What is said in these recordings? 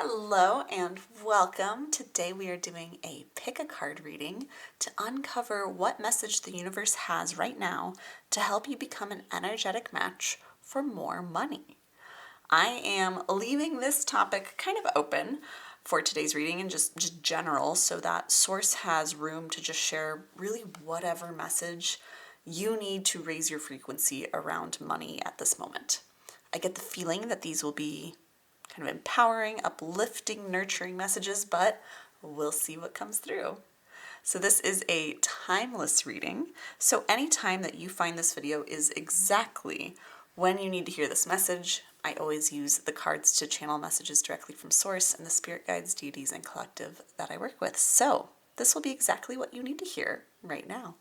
Hello and welcome. Today we are doing a pick a card reading to uncover what message the universe has right now to help you become an energetic match for more money. I am leaving this topic kind of open for today's reading and just general so that Source has room to just share really whatever message you need to raise your frequency around money at this moment. I get the feeling that these will be kind of empowering, uplifting, nurturing messages, but we'll see what comes through. So this is a timeless reading. So anytime that you find this video is exactly when you need to hear this message. I always use the cards to channel messages directly from Source and the spirit guides, deities, and collective that I work with. So this will be exactly what you need to hear right now.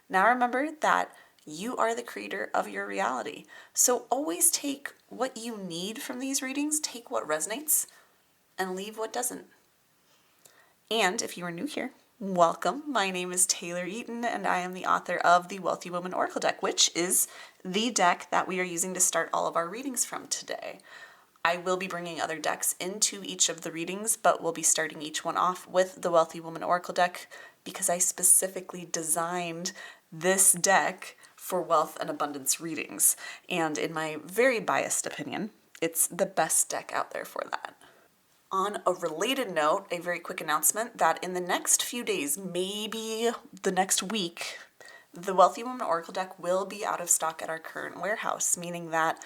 Now remember that you are the creator of your reality. So always take what you need from these readings, take what resonates, and leave what doesn't. And if you are new here, welcome. My name is Taylor Eaton, and I am the author of the Wealthy Woman Oracle deck, which is the deck that we are using to start all of our readings from today. I will be bringing other decks into each of the readings, but we'll be starting each one off with the Wealthy Woman Oracle deck because I specifically designed this deck for wealth and abundance readings. And in my very biased opinion, it's the best deck out there for that. On a related note, a very quick announcement that in the next few days, maybe the next week, the Wealthy Woman Oracle deck will be out of stock at our current warehouse, meaning that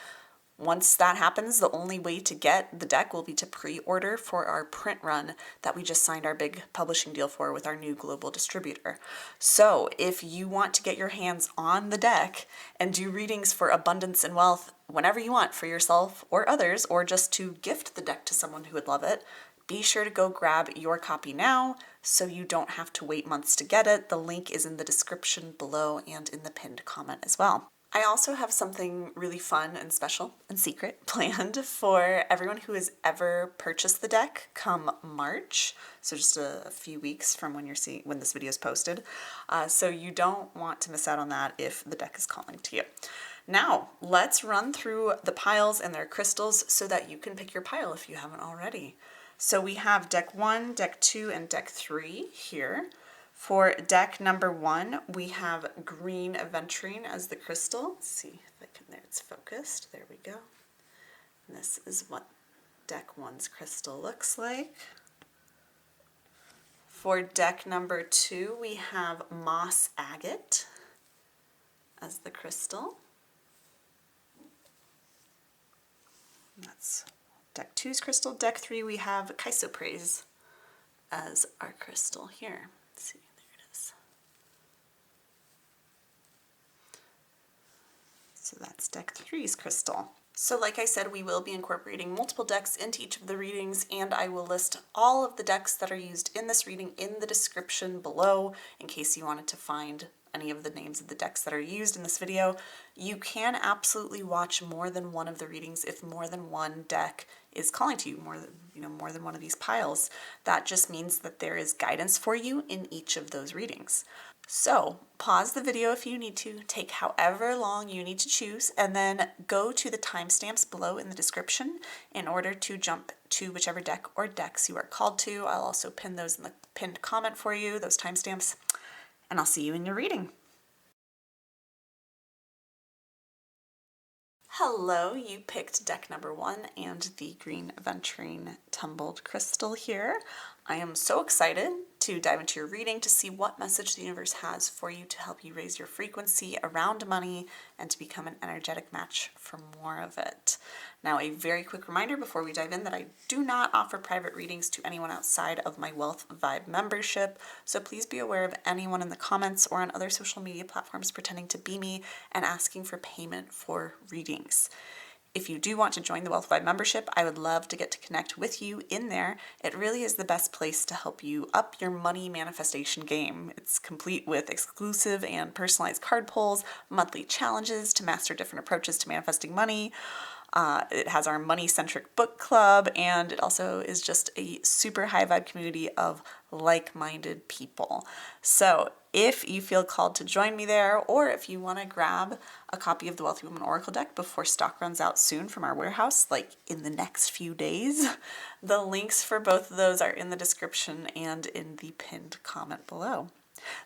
once that happens, the only way to get the deck will be to pre-order for our print run that we just signed our big publishing deal for with our new global distributor. So if you want to get your hands on the deck and do readings for abundance and wealth whenever you want for yourself or others, or just to gift the deck to someone who would love it, be sure to go grab your copy now so you don't have to wait months to get it. The link is in the description below and in the pinned comment as well. I also have something really fun and special and secret planned for everyone who has ever purchased the deck come March. So just a few weeks from when when this video is posted. So you don't want to miss out on that if the deck is calling to you. Now, let's run through the piles and their crystals so that you can pick your pile if you haven't already. So we have deck 1, deck 2, and deck 3 here. For deck number 1, we have green aventurine as the crystal. Let's see if I can, there it's focused. There we go. And this is what deck 1's crystal looks like. For deck number 2, we have moss agate as the crystal. That's deck 2's crystal. Deck 3, we have chrysoprase as our crystal here. Let's see. So that's deck 3's crystal. So like I said, we will be incorporating multiple decks into each of the readings, and I will list all of the decks that are used in this reading in the description below in case you wanted to find any of the names of the decks that are used in this video. You can absolutely watch more than one of the readings if more than one deck is calling to you, more than one of these piles. That just means that there is guidance for you in each of those readings. So pause the video if you need to, take however long you need to choose, and then go to the timestamps below in the description in order to jump to whichever deck or decks you are called to. I'll also pin those in the pinned comment for you, those timestamps, and I'll see you in your reading. Hello, you picked deck number 1 and the green aventurine tumbled crystal here. I am so excited to dive into your reading to see what message the universe has for you to help you raise your frequency around money and to become an energetic match for more of it. Now, a very quick reminder before we dive in that I do not offer private readings to anyone outside of my Wealth Vibe membership, so please be aware of anyone in the comments or on other social media platforms pretending to be me and asking for payment for readings. If you do want to join the Wealth Vibe membership, I would love to get to connect with you in there. It really is the best place to help you up your money manifestation game. It's complete with exclusive and personalized card pulls, monthly challenges to master different approaches to manifesting money. It has our money-centric book club, and it also is just a super high vibe community of like-minded people. So if you feel called to join me there, or if you want to grab a copy of the Wealthy Woman Oracle deck before stock runs out soon from our warehouse, like in the next few days, the links for both of those are in the description and in the pinned comment below.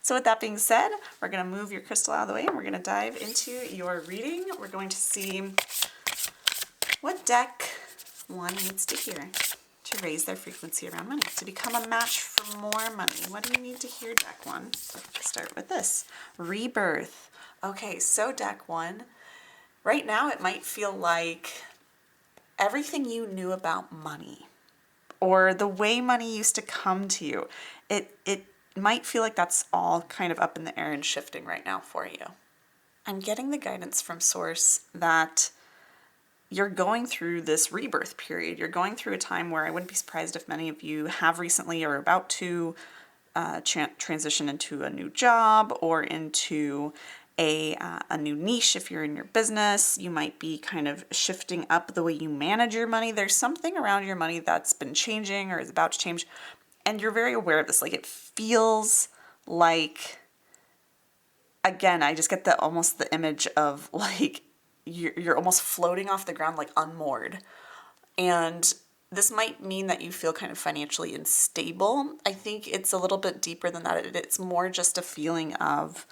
So with that being said, we're going to move your crystal out of the way and we're going to dive into your reading. We're going to see what deck one needs to hear to raise their frequency around money, to become a match for more money. What do you need to hear, deck one? Let's start with this. Rebirth. Okay, so deck one, right now it might feel like everything you knew about money or the way money used to come to you, it might feel like that's all kind of up in the air and shifting right now for you. I'm getting the guidance from Source that you're going through this rebirth period. You're going through a time where I wouldn't be surprised if many of you have recently or are about to transition into a new job or into a new niche. If you're in your business, you might be kind of shifting up the way you manage your money. There's something around your money that's been changing or is about to change. And you're very aware of this. Like, it feels like, again, I just get almost the image of like you're almost floating off the ground, like unmoored. And this might mean that you feel kind of financially unstable. I think it's a little bit deeper than that. It's more just a feeling of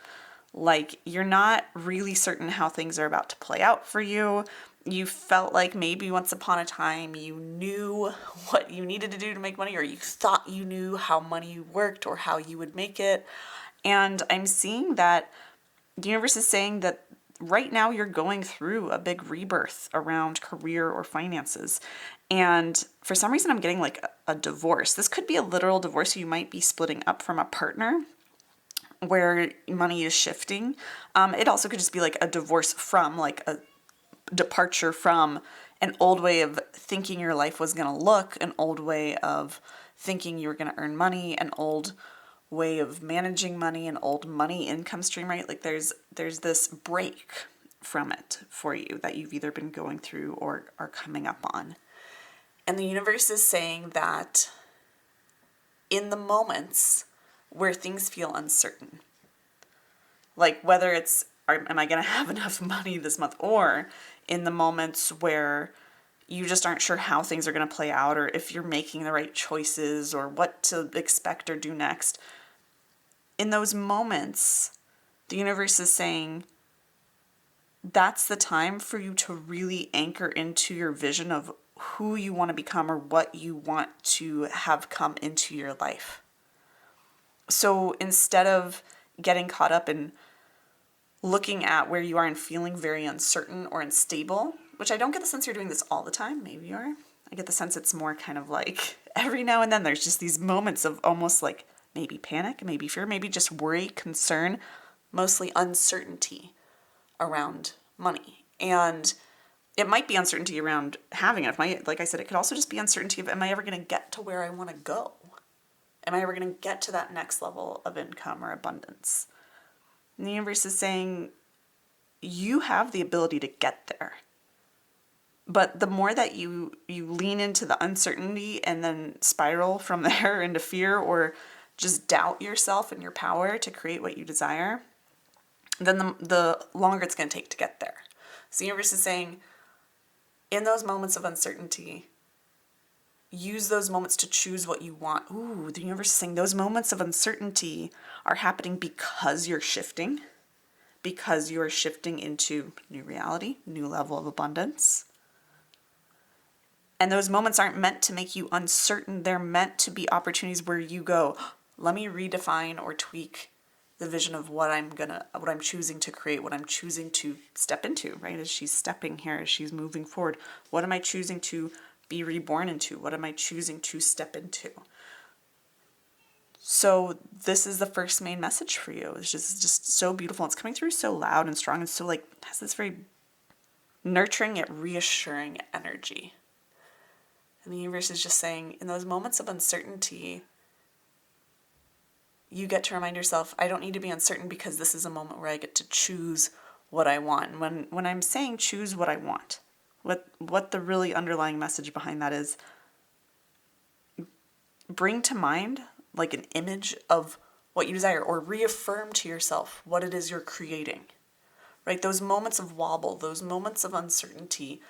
like you're not really certain how things are about to play out for you. You felt like maybe once upon a time you knew what you needed to do to make money, or you thought you knew how money worked or how you would make it. And I'm seeing that the universe is saying that right now you're going through a big rebirth around career or finances. And for some reason, I'm getting like a divorce. This could be a literal divorce. You might be splitting up from a partner where money is shifting. It also could just be like a divorce from, like a departure from an old way of thinking your life was going to look, an old way of thinking you were going to earn money, an old way of managing money, an old money income stream, right? Like there's this break from it for you that you've either been going through or are coming up on. And the universe is saying that in the moments where things feel uncertain, like whether it's, am I going to have enough money this month, or in the moments where you just aren't sure how things are going to play out, or if you're making the right choices, or what to expect or do next. In those moments, the universe is saying that's the time for you to really anchor into your vision of who you want to become or what you want to have come into your life. So instead of getting caught up in looking at where you are and feeling very uncertain or unstable, which I don't get the sense you're doing this all the time. Maybe you are. I get the sense it's more kind of like every now and then there's just these moments of almost like maybe panic, maybe fear, maybe just worry, concern, mostly uncertainty around money. And it might be uncertainty around having enough money. Like I said, it could also just be uncertainty of, am I ever going to get to where I want to go? Am I ever going to get to that next level of income or abundance? And the universe is saying, you have the ability to get there. But the more that you lean into the uncertainty and then spiral from there into fear or just doubt yourself and your power to create what you desire, then the longer it's going to take to get there. So the universe is saying, in those moments of uncertainty, use those moments to choose what you want. Ooh, the universe is saying those moments of uncertainty are happening because you're shifting into new reality, new level of abundance. And those moments aren't meant to make you uncertain. They're meant to be opportunities where you go, let me redefine or tweak the vision of what I'm choosing to create, what I'm choosing to step into, right? As she's stepping here, as she's moving forward, what am I choosing to be reborn into? What am I choosing to step into? So this is the first main message for you. It's just so beautiful. It's coming through so loud and strong and so like has this very nurturing yet reassuring energy. And the universe is just saying, in those moments of uncertainty, you get to remind yourself, I don't need to be uncertain because this is a moment where I get to choose what I want. And when I'm saying choose what I want, what the really underlying message behind that is, bring to mind like an image of what you desire, or reaffirm to yourself what it is you're creating, right? Those moments of wobble, those moments of uncertainty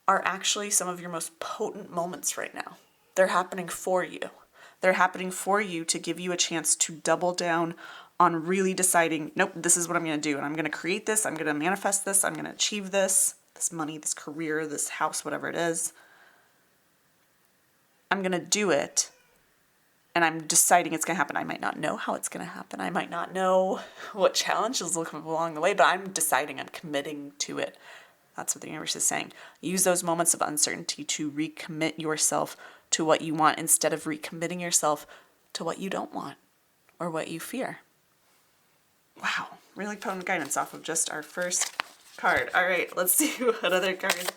are actually some of your most potent moments right now. They're happening for you. They're happening for you to give you a chance to double down on really deciding, nope, this is what I'm going to do. And I'm going to create this. I'm going to manifest this. I'm going to achieve this money, this career, this house, whatever it is. I'm going to do it. And I'm deciding it's going to happen. I might not know how it's going to happen. I might not know what challenges will come up along the way, but I'm deciding, I'm committing to it. That's what the universe is saying. Use those moments of uncertainty to recommit yourself to what you want instead of recommitting yourself to what you don't want or what you fear. Wow, really potent guidance off of just our first card. All right, let's see what other card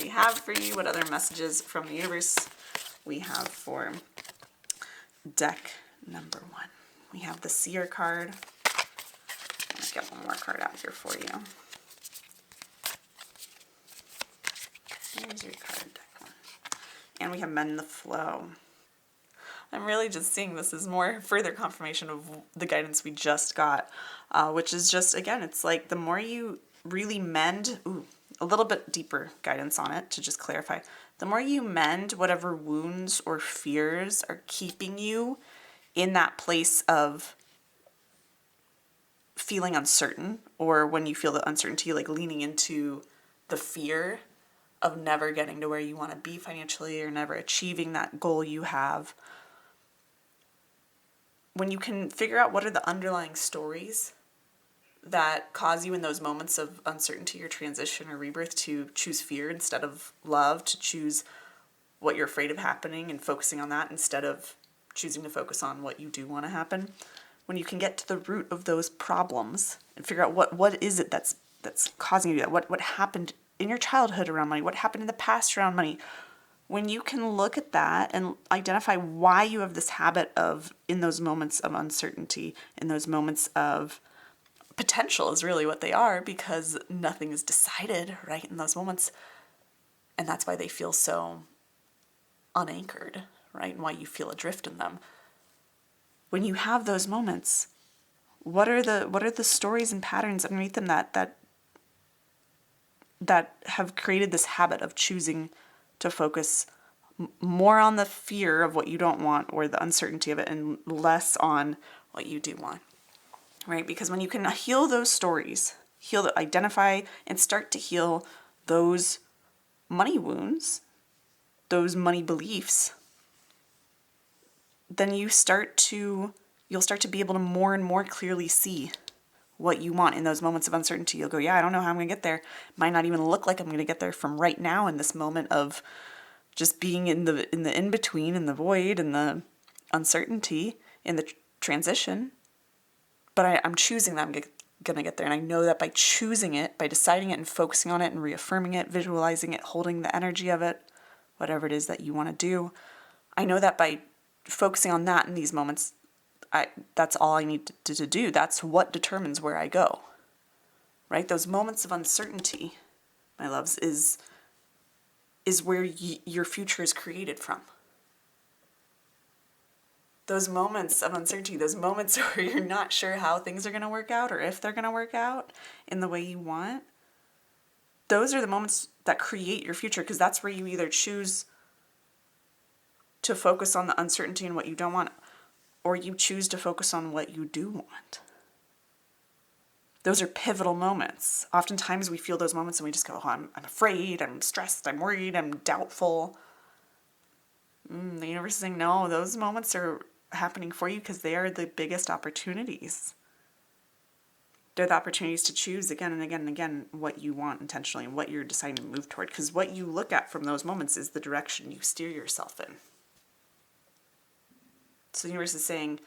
we have for you, what other messages from the universe we have for deck number 1. We have the Seer card. Let's get one more card out here for you. Here's your card, deck 1. And we have Mend the Flow. I'm really just seeing this as more further confirmation of the guidance we just got, which is just, again, it's like the more you really mend, a little bit deeper guidance on it to just clarify. The more you mend whatever wounds or fears are keeping you in that place of feeling uncertain, or when you feel the uncertainty, like leaning into the fear of never getting to where you want to be financially or never achieving that goal you have. When you can figure out what are the underlying stories that cause you in those moments of uncertainty or transition or rebirth to choose fear instead of love, to choose what you're afraid of happening and focusing on that instead of choosing to focus on what you do want to happen. When you can get to the root of those problems and figure out what is it that's causing you to do that, what happened in your childhood around money, what happened in the past around money. When you can look at that and identify why you have this habit of, in those moments of uncertainty, in those moments of potential is really what they are, because nothing is decided right in those moments. And that's why they feel so unanchored, right? And why you feel adrift in them. When you have those moments, what are the stories and patterns underneath them that have created this habit of choosing to focus more on the fear of what you don't want or the uncertainty of it and less on what you do want, right? Because when you can heal those stories, identify and start to heal those money wounds, those money beliefs, then you'll start to be able to more and more clearly see what you want in those moments of uncertainty. You'll go, yeah, I don't know how I'm going to get there. Might not even look like I'm going to get there from right now in this moment of just being in the in-between, in the void, in the uncertainty, in the transition. But I'm choosing that I'm going to get there. And I know that by choosing it, by deciding it and focusing on it and reaffirming it, visualizing it, holding the energy of it, whatever it is that you want to do, I know that by focusing on that in these moments, that's all I need to do. That's what determines where I go, right? Those moments of uncertainty, my loves, is where your future is created from. Those moments of uncertainty, those moments where you're not sure how things are going to work out or if they're going to work out in the way you want, those are the moments that create your future, because that's where you either choose to focus on the uncertainty and what you don't want, or you choose to focus on what you do want. Those are pivotal moments. Oftentimes we feel those moments and we just go, oh, I'm afraid, I'm stressed, I'm worried, I'm doubtful. The universe is saying, no, those moments are happening for you because they are the biggest opportunities. They're the opportunities to choose again and again and again what you want intentionally and what you're deciding to move toward. Because what you look at from those moments is the direction you steer yourself in. So the universe is saying,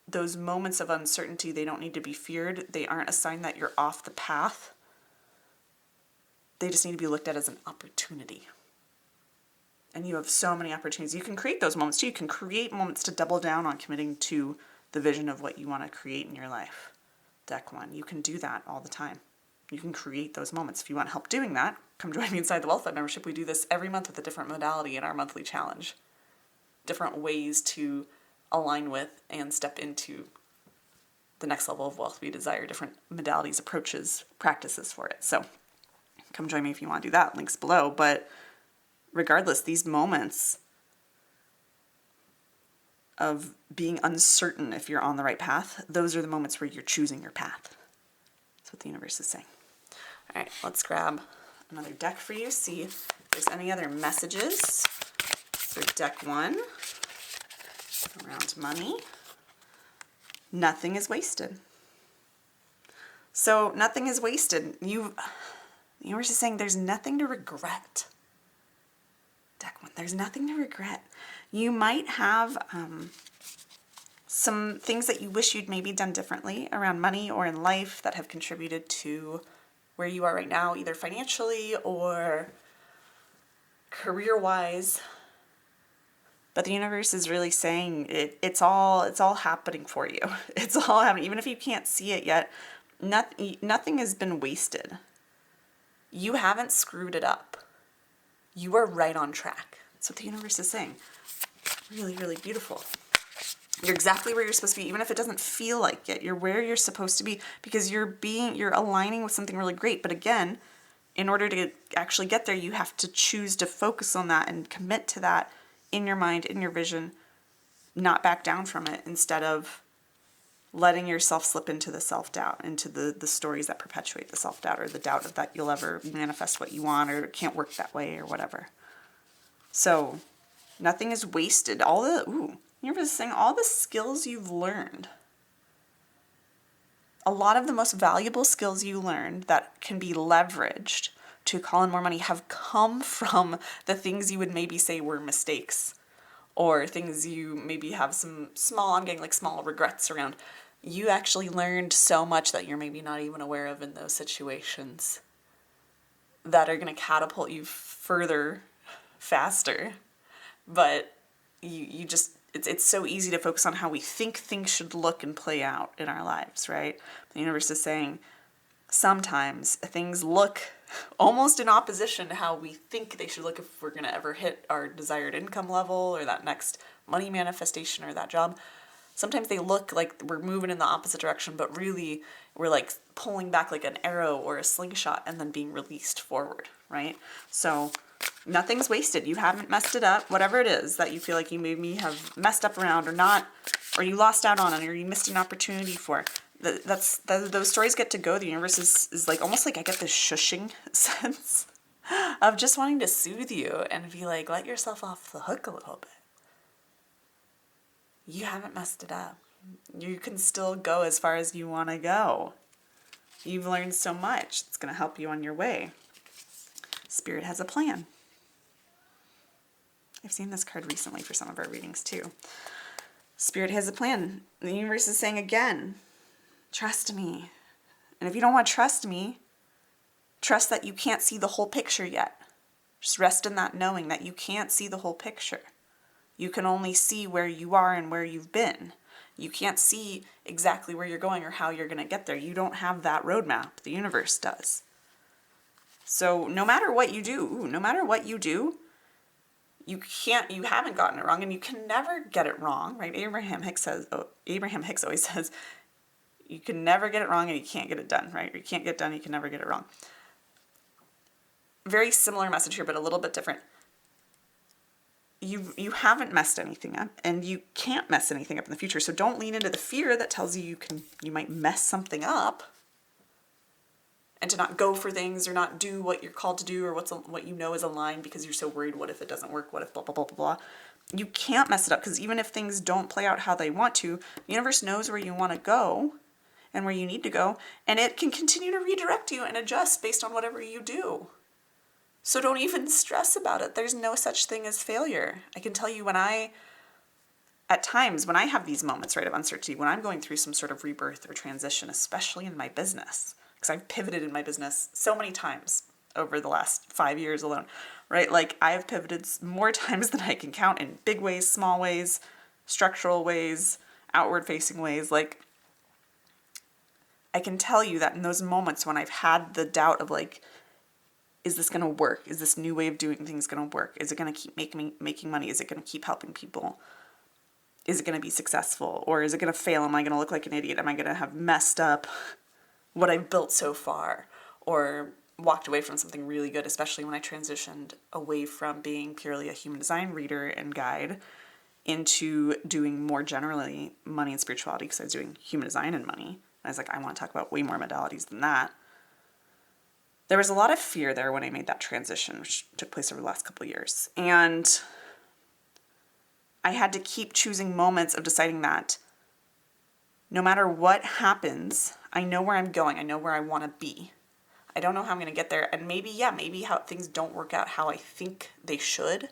those moments of uncertainty, they don't need to be feared. They aren't a sign that you're off the path. They just need to be looked at as an opportunity. And you have so many opportunities. You can create those moments too. You can create moments to double down on committing to the vision of what you want to create in your life. Deck 1, you can do that all the time. You can create those moments. If you want help doing that, come join me inside the Wealth Lab membership. We do this every month with a different modality in our monthly challenge. Different ways to align with and step into the next level of wealth we desire, different modalities, approaches, practices for it. So come join me if you want to do that. Links below. But regardless, these moments of being uncertain if you're on the right path, those are the moments where you're choosing your path. That's what the universe is saying. All right, let's grab another deck for you, see if there's any other messages. So deck 1, around money. Nothing is wasted. So nothing is wasted. The universe is saying there's nothing to regret. Deck 1, there's nothing to regret. You might have some things that you wish you'd maybe done differently around money or in life that have contributed to where you are right now, either financially or career-wise. But the universe is really saying it's all happening for you. It's all happening. Even if you can't see it yet, nothing has been wasted. You haven't screwed it up. You are right on track. That's what the universe is saying. Really, really beautiful. You're exactly where you're supposed to be, even if it doesn't feel like it. You're where you're supposed to be because you're aligning with something really great. But again, in order to actually get there, you have to choose to focus on that and commit to that in your mind, in your vision, not back down from it, instead of letting yourself slip into the self-doubt, into the stories that perpetuate the self-doubt or the doubt of that you'll ever manifest what you want or it can't work that way or whatever. So nothing is wasted. You're just saying all the skills you've learned, a lot of the most valuable skills you learned that can be leveraged to call in more money have come from the things you would maybe say were mistakes or things you maybe have some small regrets around. You actually learned so much that you're maybe not even aware of in those situations that are going to catapult you further, faster. But you just, it's so easy to focus on how we think things should look and play out in our lives, right? The universe is saying sometimes things look almost in opposition to how we think they should look if we're going to ever hit our desired income level or that next money manifestation or that job. Sometimes they look like we're moving in the opposite direction, but really we're like pulling back like an arrow or a slingshot and then being released forward, right? So nothing's wasted. You haven't messed it up. Whatever it is that you feel like you maybe have messed up around or not, or you lost out on it, or you missed an opportunity for, those stories get to go. The universe is like, almost like I get this shushing sense of just wanting to soothe you and be like, let yourself off the hook a little bit. You haven't messed it up. You can still go as far as you want to go. You've learned so much. It's going to help you on your way. Spirit has a plan. I've seen this card recently for some of our readings too. Spirit has a plan. The universe is saying again, trust me. And if you don't want to trust me, trust that you can't see the whole picture yet. Just rest in that knowing that you can't see the whole picture. You can only see where you are and where you've been. You can't see exactly where you're going or how you're going to get there. You don't have that roadmap. The universe does. So no matter what you do, you haven't gotten it wrong, and you can never get it wrong, right? Abraham Hicks always says, you can never get it wrong and you can't get it done, right? Or you can't get it done, you can never get it wrong. Very similar message here, but a little bit different. You haven't messed anything up, and you can't mess anything up in the future. So don't lean into the fear that tells you you might mess something up, and to not go for things or not do what you're called to do or what you know is aligned because you're so worried. What if it doesn't work? What if blah blah blah blah blah? You can't mess it up, because even if things don't play out how they want to, the universe knows where you want to go and where you need to go, and it can continue to redirect you and adjust based on whatever you do. So don't even stress about it. There's no such thing as failure. I can tell you at times when I have these moments, right, of uncertainty, when I'm going through some sort of rebirth or transition, especially in my business, because I've pivoted in my business so many times over the last 5 years alone, right? Like I have pivoted more times than I can count, in big ways, small ways, structural ways, outward facing ways. Like I can tell you that in those moments when I've had the doubt of like, is this going to work? Is this new way of doing things going to work? Is it going to keep making money? Is it going to keep helping people? is it going to be successful, or is it going to fail? Am I going to look like an idiot? Am I going to have messed up what I've built so far, or walked away from something really good, especially when I transitioned away from being purely a human design reader and guide into doing more generally money and spirituality, because I was doing human design and money. And I was like, I want to talk about way more modalities than that. There was a lot of fear there when I made that transition, which took place over the last couple of years. And I had to keep choosing moments of deciding that no matter what happens, I know where I'm going. I know where I want to be. I don't know how I'm going to get there. And maybe how things don't work out how I think they should,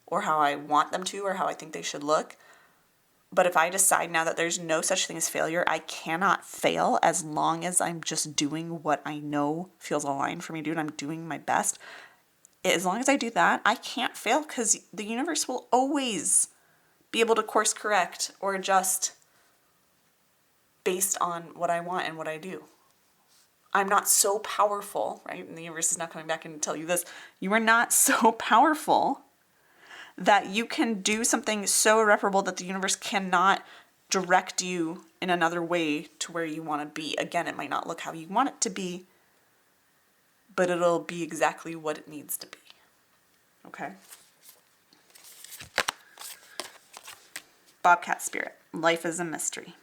or how I want them to, or how I think they should look. But if I decide now that there's no such thing as failure, I cannot fail as long as I'm just doing what I know feels aligned for me to do, and I'm doing my best. As long as I do that, I can't fail, because the universe will always be able to course correct or adjust based on what I want and what I do. I'm not so powerful, right? And the universe is not coming back and tell you this. You are not so powerful that you can do something so irreparable that the universe cannot direct you in another way to where you want to be. Again, it might not look how you want it to be, but it'll be exactly what it needs to be. Okay? Bobcat spirit. Life is a mystery.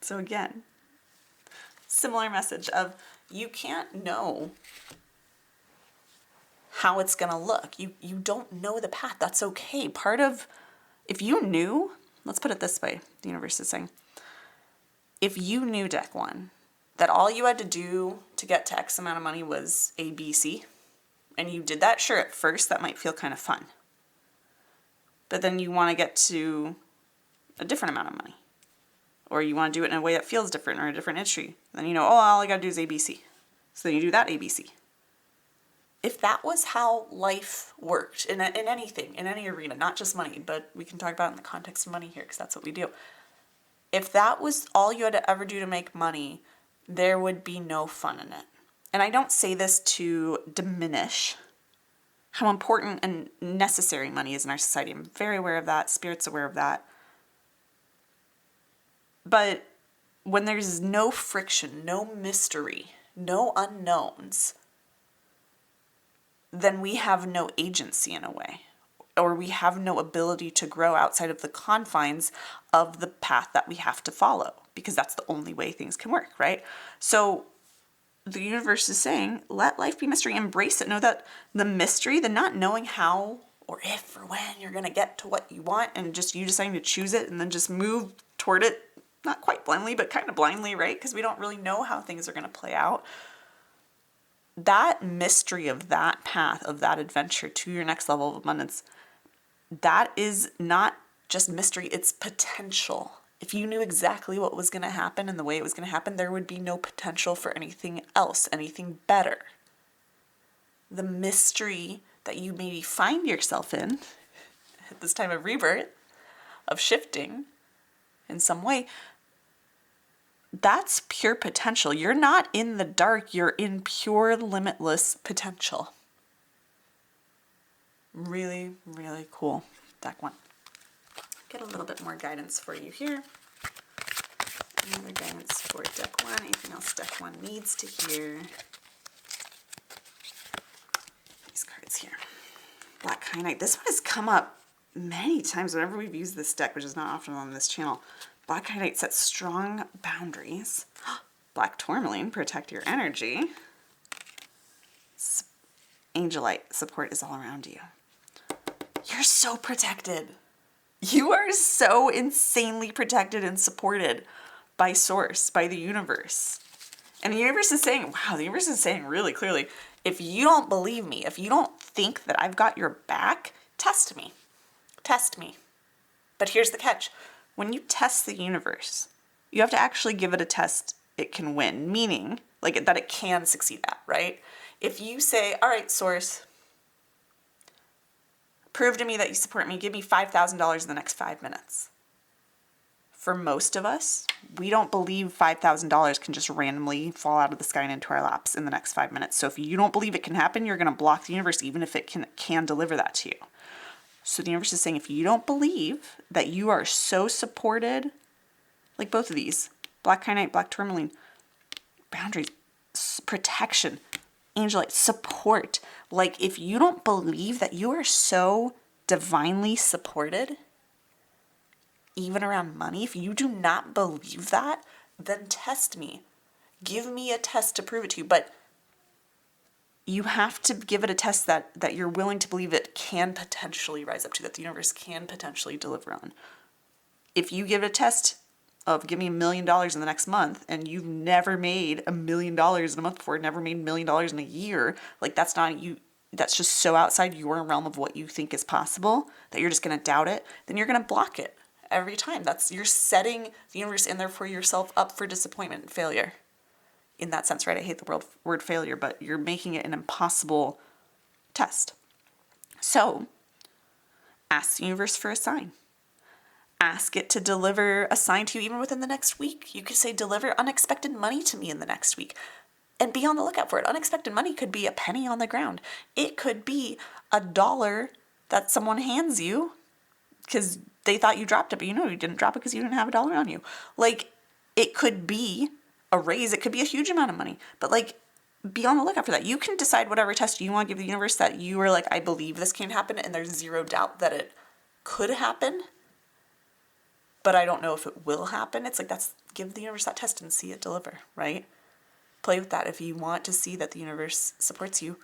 So again, similar message of you can't know how it's going to look. You don't know the path. That's okay. If you knew, let's put it this way, the universe is saying, if you knew, deck one, that all you had to do to get to X amount of money was A, B, C, and you did that, sure, at first that might feel kind of fun. But then you want to get to a different amount of money, or you want to do it in a way that feels different, or a different entry. Then you know, all I got to do is A, B, C. So then you do that A, B, C. If that was how life worked in anything, in any arena, not just money, but we can talk about it in the context of money here, because that's what we do. If that was all you had to ever do to make money, there would be no fun in it. And I don't say this to diminish how important and necessary money is in our society. I'm very aware of that. Spirit's aware of that. But when there's no friction, no mystery, no unknowns, then we have no agency in a way, or we have no ability to grow outside of the confines of the path that we have to follow, because that's the only way things can work, right? So the universe is saying, let life be mystery, embrace it. Know that the mystery, the not knowing how or if or when you're going to get to what you want, and just you deciding to choose it and then just move toward it, not quite blindly, but kind of blindly, right? Because we don't really know how things are going to play out. That mystery of that path, of that adventure to your next level of abundance, that is not just mystery, it's potential. If you knew exactly what was going to happen and the way it was going to happen, there would be no potential for anything else, anything better. The mystery that you maybe find yourself in at this time of rebirth, of shifting in some way, that's pure potential. You're not in the dark. You're in pure, limitless potential. Really, really cool. Deck one. Get a little bit more guidance for you here. Another guidance for deck one. Anything else deck one needs to hear? These cards here. Black Kyanite. This one has come up many times whenever we've used this deck, which is not often on this channel. Black Kyanite sets strong boundaries. Black Tourmaline, protect your energy. Angelite, support is all around you. You're so protected. You are so insanely protected and supported by Source, by the universe. And the universe is saying, wow, the universe is saying really clearly, if you don't believe me, if you don't think that I've got your back, test me. Test me. But here's the catch. When you test the universe, you have to actually give it a test it can win, meaning like that it can succeed at, right? If you say, all right, Source, prove to me that you support me, give me $5,000 in the next 5 minutes. For most of us, we don't believe $5,000 can just randomly fall out of the sky and into our laps in the next 5 minutes. So if you don't believe it can happen, you're going to block the universe even if it can deliver that to you. So the universe is saying, if you don't believe that you are so supported, like both of these, black kyanite, black tourmaline, boundaries, protection, angelite, support. Like if you don't believe that you are so divinely supported, even around money, if you do not believe that, then test me. Give me a test to prove it to you. But you have to give it a test that you're willing to believe it can potentially rise up to, that the universe can potentially deliver on. If you give it a test of give me $1 million in the next month and you've never made $1 million in a month before, never made $1 million in a year, like that's not you, that's just so outside your realm of what you think is possible that you're just going to doubt it, then you're going to block it every time. You're setting the universe and therefore yourself up for disappointment and failure. In that sense, right? I hate the word failure, but you're making it an impossible test. So ask the universe for a sign. Ask it to deliver a sign to you even within the next week. You could say, deliver unexpected money to me in the next week. And be on the lookout for it. Unexpected money could be a penny on the ground. It could be $1 that someone hands you because they thought you dropped it, but you didn't drop it because you didn't have $1 on you. Like, it could be a raise. It could be a huge amount of money. But like, be on the lookout for that. You can decide whatever test you want to give the universe that you are like, I believe this can happen, and there's zero doubt that it could happen, but I don't know if it will happen. It's like, give the universe that test and see it deliver, right? Play with that. If you want to see that the universe supports you,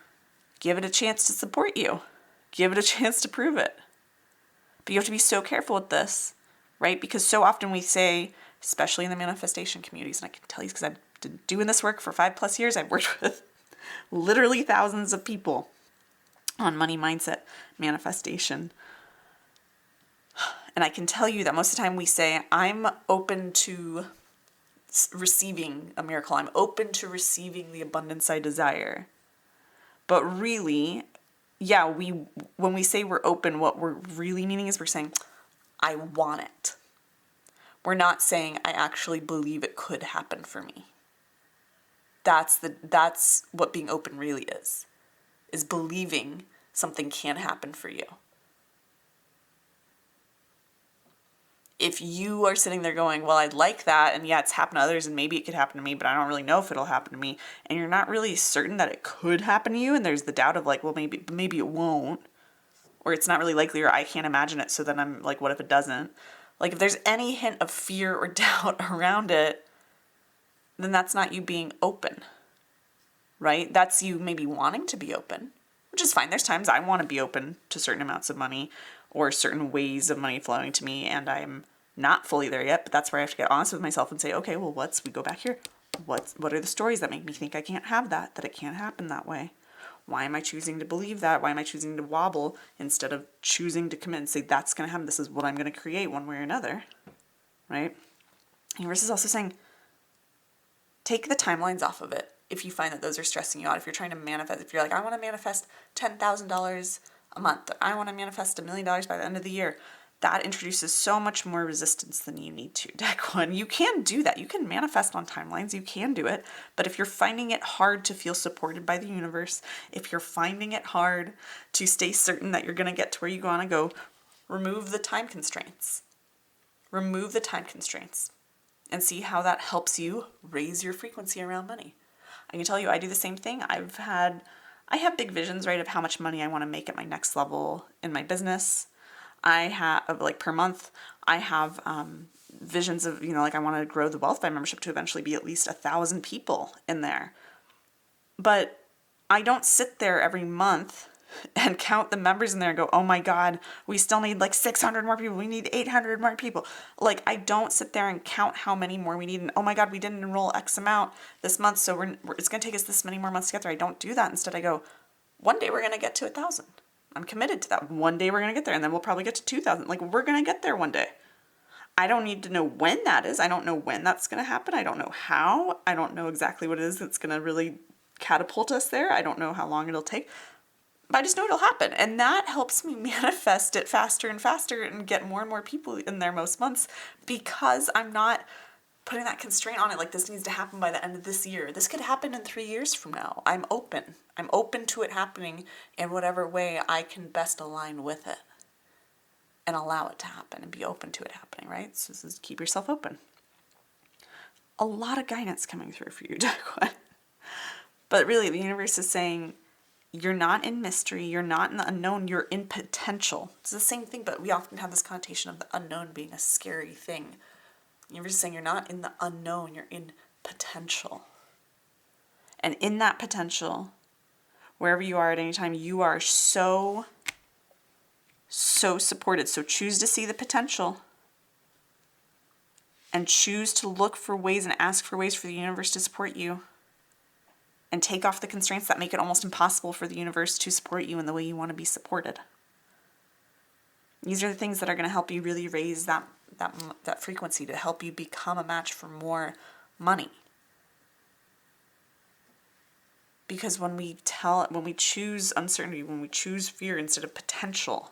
give it a chance to support you. Give it a chance to prove it. But you have to be so careful with this, right? Because so often we say, especially in the manifestation communities, and I can tell you because I've been doing this work for 5+ years, I've worked with literally thousands of people on money mindset, manifestation. And I can tell you that most of the time we say, I'm open to receiving a miracle. I'm open to receiving the abundance I desire. But really, yeah, when we say we're open, what we're really meaning is we're saying, I want it. We're not saying I actually believe it could happen for me. That's what being open really is believing something can happen for you. If you are sitting there going, well, I'd like that, and yeah, it's happened to others, and maybe it could happen to me, but I don't really know if it'll happen to me, and you're not really certain that it could happen to you, and there's the doubt of like, well, maybe it won't, or it's not really likely, or I can't imagine it, so then I'm like, what if it doesn't? Like, if there's any hint of fear or doubt around it, then that's not you being open, right? That's you maybe wanting to be open, which is fine. There's times I want to be open to certain amounts of money or certain ways of money flowing to me, and I'm not fully there yet, but that's where I have to get honest with myself and say, okay, well, we go back here. What are the stories that make me think I can't have that it can't happen that way? Why am I choosing to believe that? Why am I choosing to wobble instead of choosing to commit and say, that's going to happen. This is what I'm going to create one way or another, right? The universe is also saying, take the timelines off of it. If you find that those are stressing you out, if you're trying to manifest, if you're like, I want to manifest $10,000 a month, I want to manifest $1 million by the end of the year, that introduces so much more resistance than you need to. Deck one, you can do that. You can manifest on timelines. You can do it. But if you're finding it hard to feel supported by the universe, if you're finding it hard to stay certain that you're going to get to where you want to go, remove the time constraints. Remove the time constraints and see how that helps you raise your frequency around money. I can tell you, I do the same thing. I have big visions, right, of how much money I want to make at my next level in my business. I have, like, per month, I have visions of, like, I want to grow the Wealth by membership to eventually be at least 1,000 people in there. But I don't sit there every month and count the members in there and go, oh my God, we still need like 600 more people. We need 800 more people. Like, I don't sit there and count how many more we need. And oh my God, we didn't enroll X amount this month, so it's going to take us this many more months to get there. I don't do that. Instead, I go, one day we're going to get to 1,000. I'm committed to that. One day we're going to get there, and then we'll probably get to 2,000. Like, we're going to get there one day. I don't need to know when that is. I don't know when that's going to happen. I don't know how. I don't know exactly what it is that's going to really catapult us there. I don't know how long it'll take. But I just know it'll happen. And that helps me manifest it faster and faster and get more and more people in there most months, because I'm not putting that constraint on it. Like, this needs to happen by the end of this year. This could happen in 3 years from now. I'm open to it happening in whatever way I can best align with it. and allow it to happen and be open to it happening, right? So this is keep yourself open. A lot of guidance coming through for you, Jacqueline. But really, the universe is saying, you're not in mystery, you're not in the unknown, you're in potential. It's the same thing, but we often have this connotation of the unknown being a scary thing. The universe is saying you're not in the unknown, you're in potential. And in that potential, wherever you are at any time, you are so supported. So choose to see the potential and choose to look for ways and ask for ways for the universe to support you, and take off the constraints that make it almost impossible for the universe to support you in the way you want to be supported. These are the things that are going to help you really raise that frequency, to help you become a match for more money. Because when we choose uncertainty, when we choose fear instead of potential,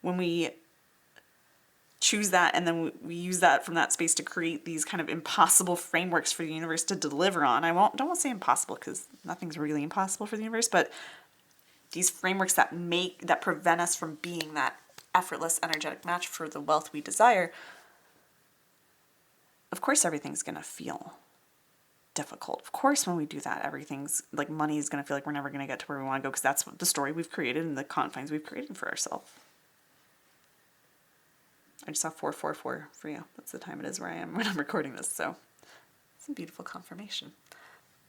when we choose that and then we use that from that space to create these kind of impossible frameworks for the universe to deliver on. Don't want to say impossible, because nothing's really impossible for the universe, but these frameworks that prevent us from being that effortless, energetic match for the wealth we desire. Of course, everything's going to feel difficult. Of course, when we do that, everything's like money is going to feel like we're never going to get to where we want to go, because that's the story we've created and the confines we've created for ourselves. I just saw 444 for you. That's the time it is where I am when I'm recording this. So it's a beautiful confirmation.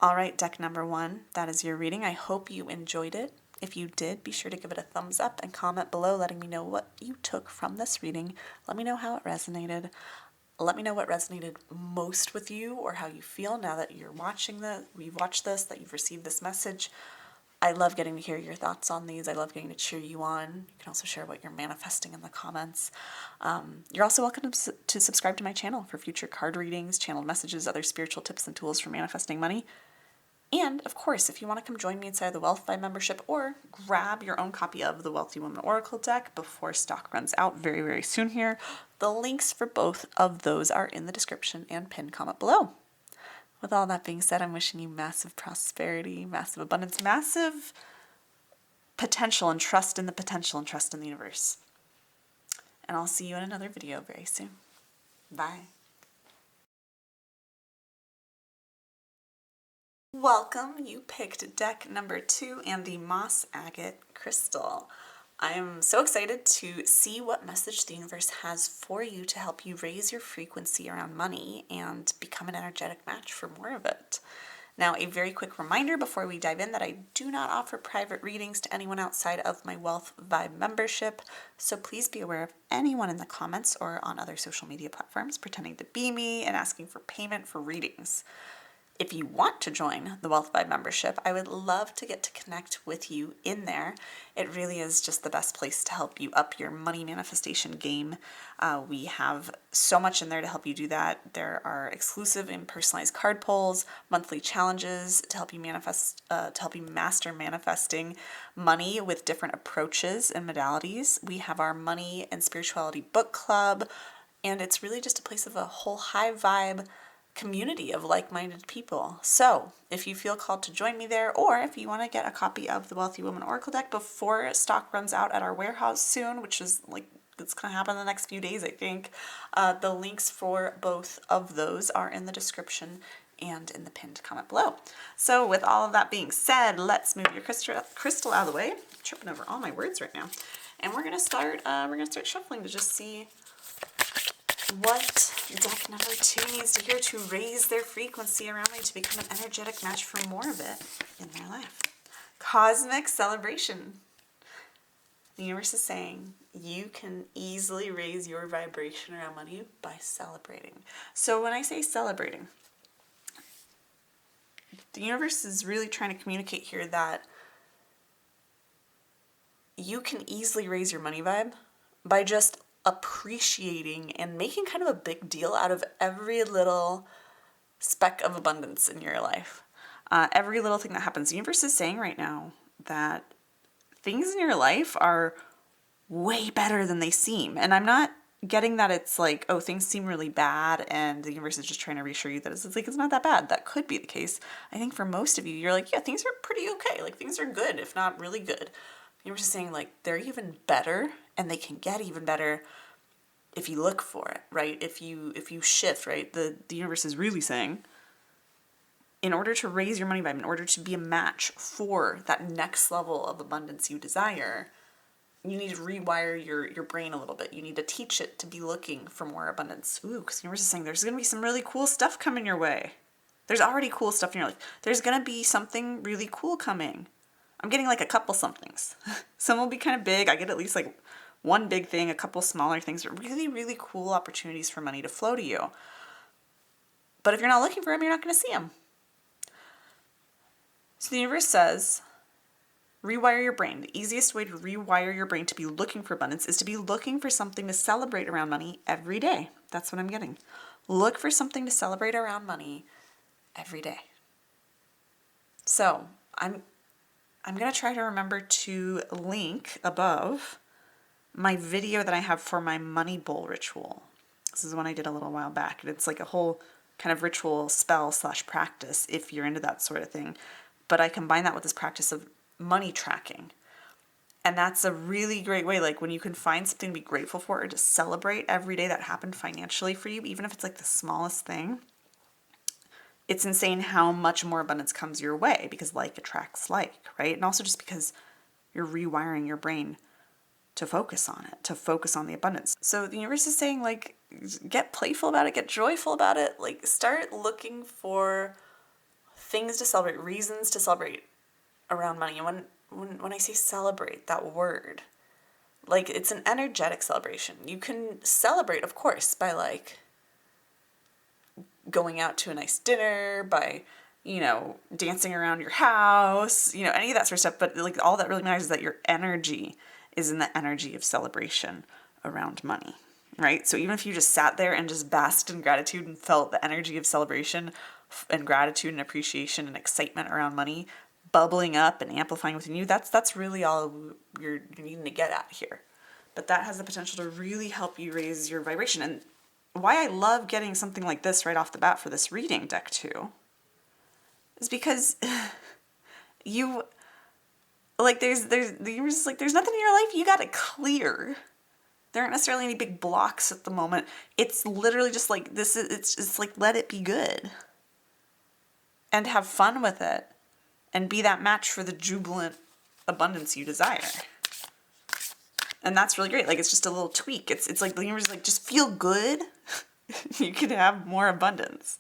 All right, deck number 1, that is your reading. I hope you enjoyed it. If you did, be sure to give it a thumbs up and comment below letting me know what you took from this reading. Let me know how it resonated. Let me know what resonated most with you, or how you feel now that you've watched this, that you've received this message. I love getting to hear your thoughts on these. I love getting to cheer you on. You can also share what you're manifesting in the comments. You're also welcome to subscribe to my channel for future card readings, channeled messages, other spiritual tips and tools for manifesting money. And, of course, if you want to come join me inside the Wealth Vibe membership, or grab your own copy of the Wealthy Woman Oracle deck before stock runs out very, very soon here, the links for both of those are in the description and pinned comment below. With all that being said, I'm wishing you massive prosperity, massive abundance, massive potential, and trust in the potential, and trust in the universe. And I'll see you in another video very soon. Bye. Welcome. You picked deck number 2 and the Moss Agate Crystal. I am so excited to see what message the universe has for you to help you raise your frequency around money and become an energetic match for more of it. Now, a very quick reminder before we dive in that I do not offer private readings to anyone outside of my Wealth Vibe membership, so please be aware of anyone in the comments or on other social media platforms pretending to be me and asking for payment for readings. If you want to join the Wealth Vibe membership, I would love to get to connect with you in there. It really is just the best place to help you up your money manifestation game. We have so much in there to help you do that. There are exclusive and personalized card polls, monthly challenges to help you master manifesting money with different approaches and modalities. We have our money and spirituality book club, and it's really just a place of a whole high vibe community of like-minded people. So if you feel called to join me there, or if you want to get a copy of the Wealthy Woman Oracle deck before stock runs out at our warehouse soon, which is it's going to happen in the next few days, I think, the links for both of those are in the description and in the pinned comment below. So with all of that being said, let's move your crystal out of the way. I'm tripping over all my words right now. And we're going to start shuffling to just see what deck number 2 needs to hear to raise their frequency around me to become an energetic match for more of it in their life. Cosmic celebration. The universe is saying you can easily raise your vibration around money by celebrating. So when I say celebrating, the universe is really trying to communicate here that you can easily raise your money vibe by just appreciating and making kind of a big deal out of every little speck of abundance in your life. Every little thing that happens. The universe is saying right now that things in your life are way better than they seem. And I'm not getting that it's like, oh, things seem really bad and the universe is just trying to reassure you that it's not that bad. That could be the case. I think for most of you, you're like, yeah, things are pretty okay. Like things are good, if not really good. The universe is saying like they're even better and they can get even better if you look for it, right? If you shift, right? The universe is really saying, in order to raise your money vibe, in order to be a match for that next level of abundance you desire, you need to rewire your brain a little bit. You need to teach it to be looking for more abundance. Ooh, because the universe is saying there's going to be some really cool stuff coming your way. There's already cool stuff in your life. There's going to be something really cool coming. I'm getting like a couple somethings. Some will be kind of big. I get at least like one big thing, a couple smaller things, but really, really cool opportunities for money to flow to you. But if you're not looking for them, you're not going to see them. So the universe says, rewire your brain. The easiest way to rewire your brain to be looking for abundance is to be looking for something to celebrate around money every day. That's what I'm getting. Look for something to celebrate around money every day. So I'm going to try to remember to link above my video that I have for my money bowl ritual. This is one I did a little while back. And it's like a whole kind of ritual spell / practice if you're into that sort of thing. But I combine that with this practice of money tracking. And that's a really great way, like when you can find something to be grateful for or to celebrate every day that happened financially for you, even if it's like the smallest thing. It's insane how much more abundance comes your way because like attracts like, right? And also just because you're rewiring your brain to focus on it, to focus on the abundance. So the universe is saying like, get playful about it, get joyful about it, like start looking for things to celebrate, reasons to celebrate around money. And when I say celebrate, that word, like it's an energetic celebration. You can celebrate, of course, by like going out to a nice dinner, by, dancing around your house, any of that sort of stuff. But like all that really matters is that your energy is in the energy of celebration around money, right? So even if you just sat there and just basked in gratitude and felt the energy of celebration and gratitude and appreciation and excitement around money bubbling up and amplifying within you, that's really all you're needing to get at here. But that has the potential to really help you raise your vibration. And why I love getting something like this right off the bat for this reading, deck 2, is because you, like, there's nothing in your life you got to clear. There aren't necessarily any big blocks at the moment. It's literally just like it's like, let it be good and have fun with it and be that match for the jubilant abundance you desire. And that's really great. Like, it's just a little tweak. It's like the universe is like, just feel good. You could have more abundance.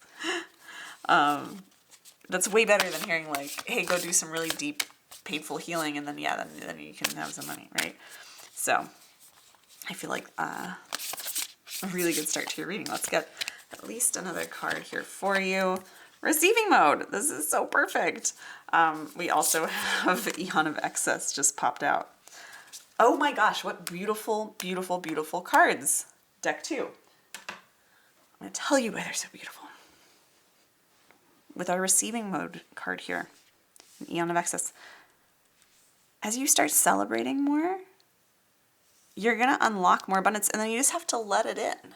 That's way better than hearing like, hey, go do some really deep, painful healing, and then you can have some money, right? So I feel like a really good start to your reading. Let's get at least another card here for you. Receiving mode. This is so perfect. We also have Eon of Excess just popped out. Oh my gosh, what beautiful, beautiful, beautiful cards. Deck 2. I'm going to tell you why they're so beautiful. With our receiving mode card here, Eon of Excess, as you start celebrating more, you're going to unlock more abundance, and then you just have to let it in.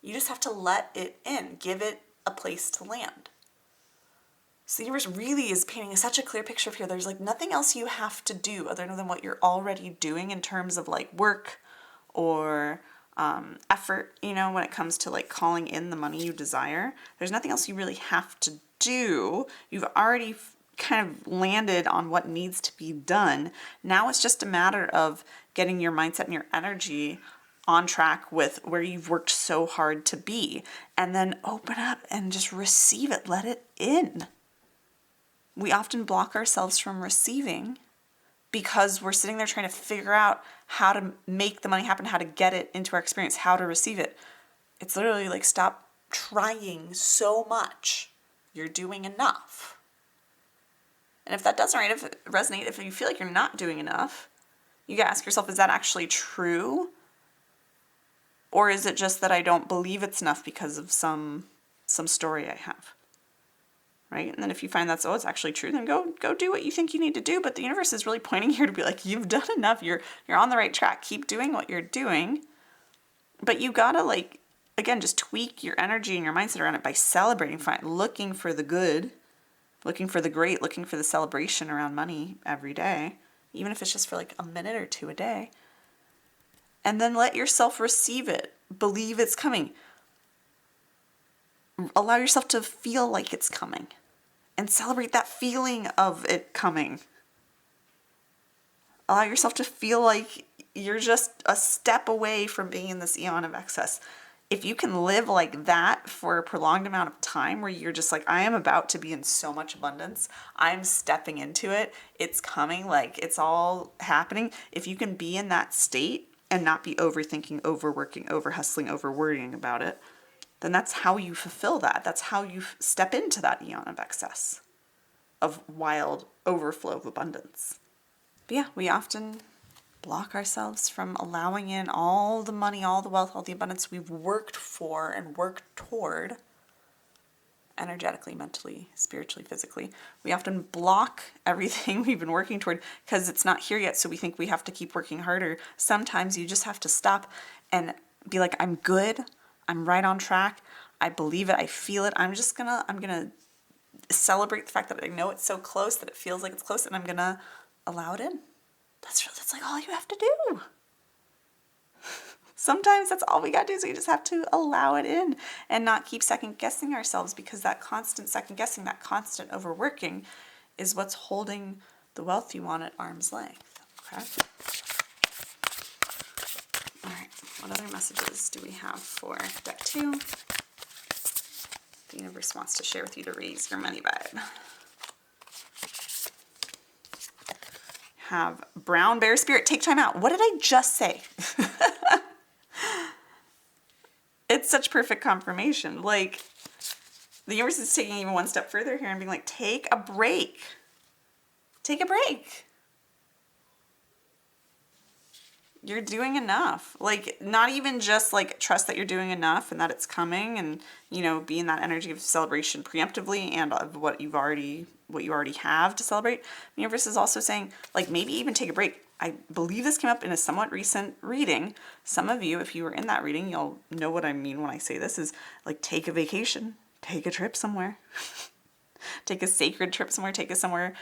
You just have to let it in. Give it a place to land. So the universe really is painting such a clear picture of here. There's like nothing else you have to do other than what you're already doing in terms of like work or effort, when it comes to like calling in the money you desire. There's nothing else you really have to do. You've already kind of landed on what needs to be done. Now it's just a matter of getting your mindset and your energy on track with where you've worked so hard to be, and then open up and just receive it. Let it in. We often block ourselves from receiving because we're sitting there trying to figure out how to make the money happen, how to get it into our experience, how to receive it. It's literally like, stop trying so much. You're doing enough. And if that doesn't resonate, if you feel like you're not doing enough, you gotta ask yourself, is that actually true? Or is it just that I don't believe it's enough because of some story I have? Right? And then if you find that's, it's actually true, then go do what you think you need to do. But the universe is really pointing here to be like, you've done enough. You're on the right track. Keep doing what you're doing. But you gotta like, again, just tweak your energy and your mindset around it by celebrating, looking for the good, looking for the great, looking for the celebration around money every day. even if it's just for like a minute or two a day. And then let yourself receive it. Believe it's coming. Allow yourself to feel like it's coming and celebrate that feeling of it coming. Allow yourself to feel like you're just a step away from being in this eon of excess. If you can live like that for a prolonged amount of time where you're just like, I am about to be in so much abundance, I'm stepping into it, it's coming, like it's all happening. If you can be in that state and not be overthinking, overworking, overhustling, overworrying about it, then that's how you fulfill that. That's how you step into that eon of excess, of wild overflow of abundance. But yeah, we often block ourselves from allowing in all the money, all the wealth, all the abundance we've worked for and worked toward energetically, mentally, spiritually, physically. We often block everything we've been working toward because it's not here yet, so we think we have to keep working harder. Sometimes you just have to stop and be like, I'm good, I'm right on track, I believe it, I feel it, I'm gonna celebrate the fact that I know it's so close, that it feels like it's close, and I'm gonna allow it in. That's like all you have to do. Sometimes that's all we gotta do, is we just have to allow it in and not keep second guessing ourselves, because that constant second guessing, that constant overworking is what's holding the wealth you want at arm's length. Okay? All right, what other messages do we have for deck 2? The universe wants to share with you to raise your money vibe. Have brown bear spirit, take time out. What did I just say? It's such perfect confirmation. Like, the universe is taking even one step further here and being like, take a break. Take a break. You're doing enough. Like, not even just like trust that you're doing enough and that it's coming, and, you know, be in that energy of celebration preemptively and of what you already have to celebrate. The universe is also saying, like, maybe even take a break. I believe this came up in a somewhat recent reading. Some of you, if you were in that reading, you'll know what I mean when I say this, is like, take a vacation, take a trip somewhere, take a sacred trip somewhere, take us somewhere.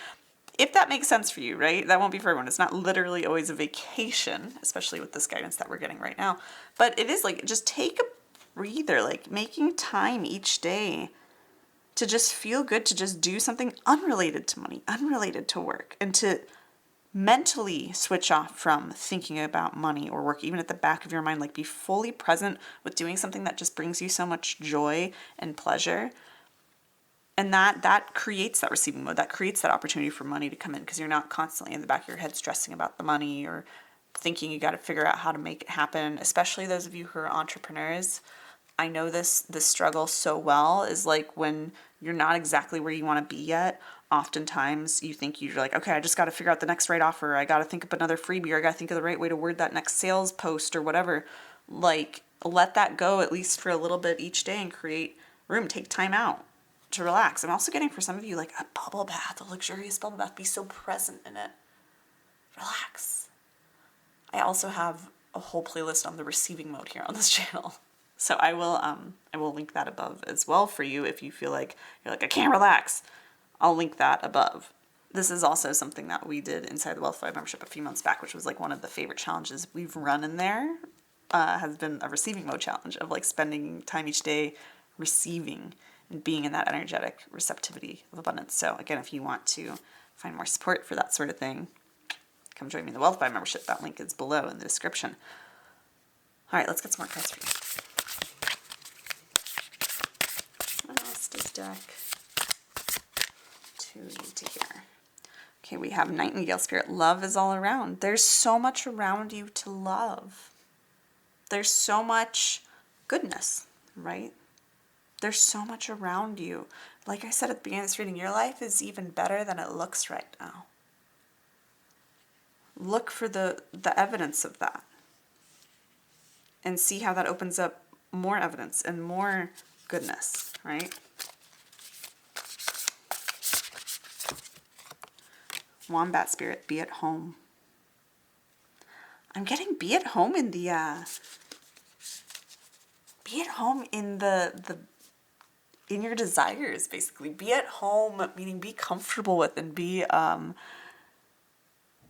If that makes sense for you, right? That won't be for everyone. It's not literally always a vacation, especially with this guidance that we're getting right now. But it is like, just take a breather, like making time each day to just feel good, to just do something unrelated to money, unrelated to work, and to mentally switch off from thinking about money or work, even at the back of your mind. Like, be fully present with doing something that just brings you so much joy and pleasure. And that creates that receiving mode. That creates that opportunity for money to come in, because you're not constantly in the back of your head stressing about the money or thinking you got to figure out how to make it happen. Especially those of you who are entrepreneurs. I know this struggle so well, is like when you're not exactly where you want to be yet. Oftentimes you think you're like, okay, I just got to figure out the next right offer. I got to think up another freebie, or I got to think of the right way to word that next sales post or whatever. Like, let that go at least for a little bit each day and create room. Take time out to relax. I'm also getting, for some of you, like a bubble bath, a luxurious bubble bath. Be so present in it. Relax. I also have a whole playlist on the receiving mode here on this channel. So I will link that above as well for you if you feel like you're like, I can't relax. I'll link that above. This is also something that we did inside the Wealth Vibe membership a few months back, which was like one of the favorite challenges we've run in there. Has been a receiving mode challenge of like spending time each day receiving and being in that energetic receptivity of abundance. So again, if you want to find more support for that sort of thing, come join me in the Wealth Vibe membership. That link is below in the description. All right, let's get some more cards for you. What else does deck 2 need to hear? Okay, we have Nightingale Spirit. Love is all around. There's so much around you to love. There's so much goodness, right? There's so much around you. Like I said at the beginning of this reading, your life is even better than it looks right now. Look for the evidence of that and see how that opens up more evidence and more goodness, right? Wombat Spirit, be at home. I'm getting be at home in the be at home in the in your desires, basically. Be at home, meaning be comfortable with and be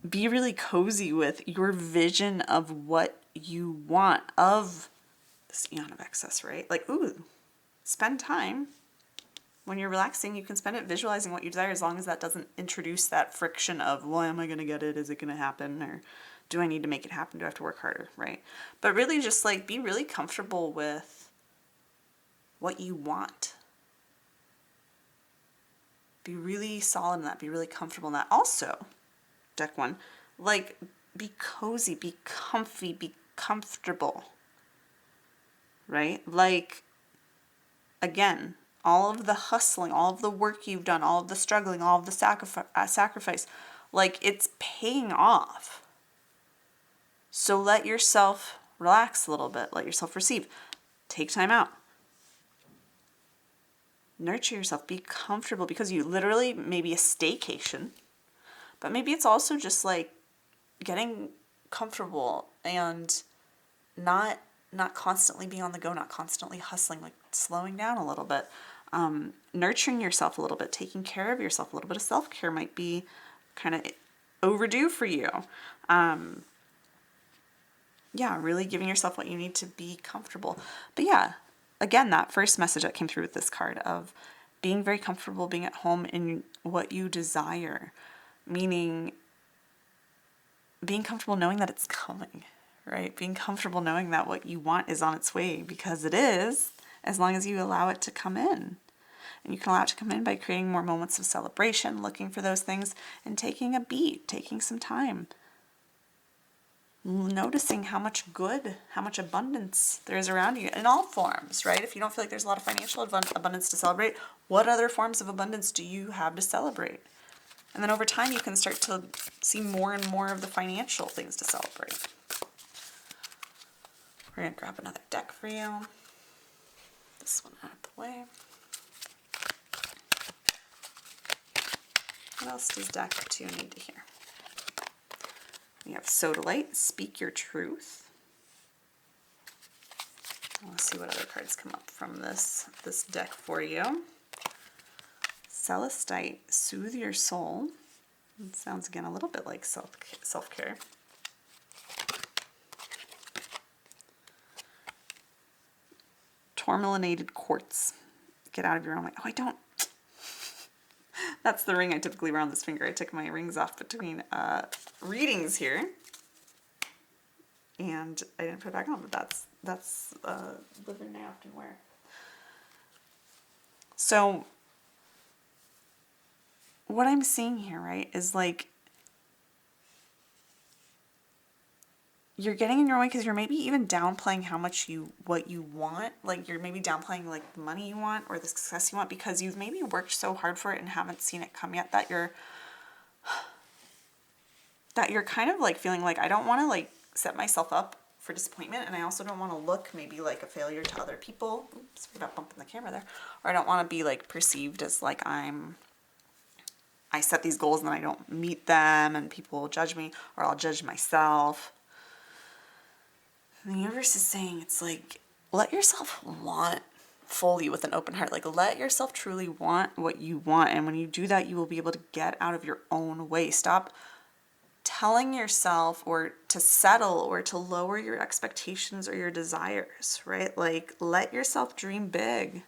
be really cozy with your vision of what you want of this eon of excess, right? Like, ooh, spend time when you're relaxing. You can spend it visualizing what you desire, as long as that doesn't introduce that friction of, well, am I going to get it? Is it going to happen? Or do I need to make it happen? Do I have to work harder? Right? But really just like be really comfortable with what you want. Be really solid in that. Be really comfortable in that. Also, deck one, like, be cozy, be comfy, be comfortable. Right? Like, again, all of the hustling, all of the work you've done, all of the struggling, all of the sacrifice, like, it's paying off. So let yourself relax a little bit. Let yourself receive. Take time out. Nurture yourself. Be comfortable, because you literally, maybe a staycation, but maybe it's also just like getting comfortable and not constantly being on the go, not constantly hustling, like slowing down a little bit, nurturing yourself a little bit, taking care of yourself. A little bit of self-care might be kind of overdue for you. Yeah, really giving yourself what you need to be comfortable. But yeah, again, that first message that came through with this card of being very comfortable, being at home in what you desire, meaning being comfortable knowing that it's coming, right? Being comfortable knowing that what you want is on its way, because it is, as long as you allow it to come in. And you can allow it to come in by creating more moments of celebration, looking for those things, and taking a beat, taking some time. Noticing how much good, how much abundance there is around you in all forms, right? If you don't feel like there's a lot of financial abundance to celebrate, what other forms of abundance do you have to celebrate? And then over time, you can start to see more and more of the financial things to celebrate. We're going to grab another deck for you. This one out of the way. What else does deck 2 need to hear? We have Sodalite, Speak Your Truth. Let's see what other cards come up from this deck for you. Celestite, Soothe Your Soul. It sounds again a little bit like self-care. Tourmalinated Quartz. Get out of your own way. Oh, I don't. That's the ring I typically wear on this finger. I took my rings off between readings here, and I didn't put it back on, but that's the ring I often wear. So what I'm seeing here, right, is like you're getting in your way because you're maybe even downplaying what you want. Like you're maybe downplaying like the money you want or the success you want, because you've maybe worked so hard for it and haven't seen it come yet, that you're kind of like feeling like, I don't want to like set myself up for disappointment, and I also don't want to look maybe like a failure to other people. Oops, without bumping the camera there. Or I don't want to be like perceived as like I set these goals and then I don't meet them and people will judge me, or I'll judge myself. And the universe is saying, it's like, let yourself want fully with an open heart. Like, let yourself truly want what you want. And when you do that, you will be able to get out of your own way. Stop telling yourself or to settle or to lower your expectations or your desires, right? Like, let yourself dream big.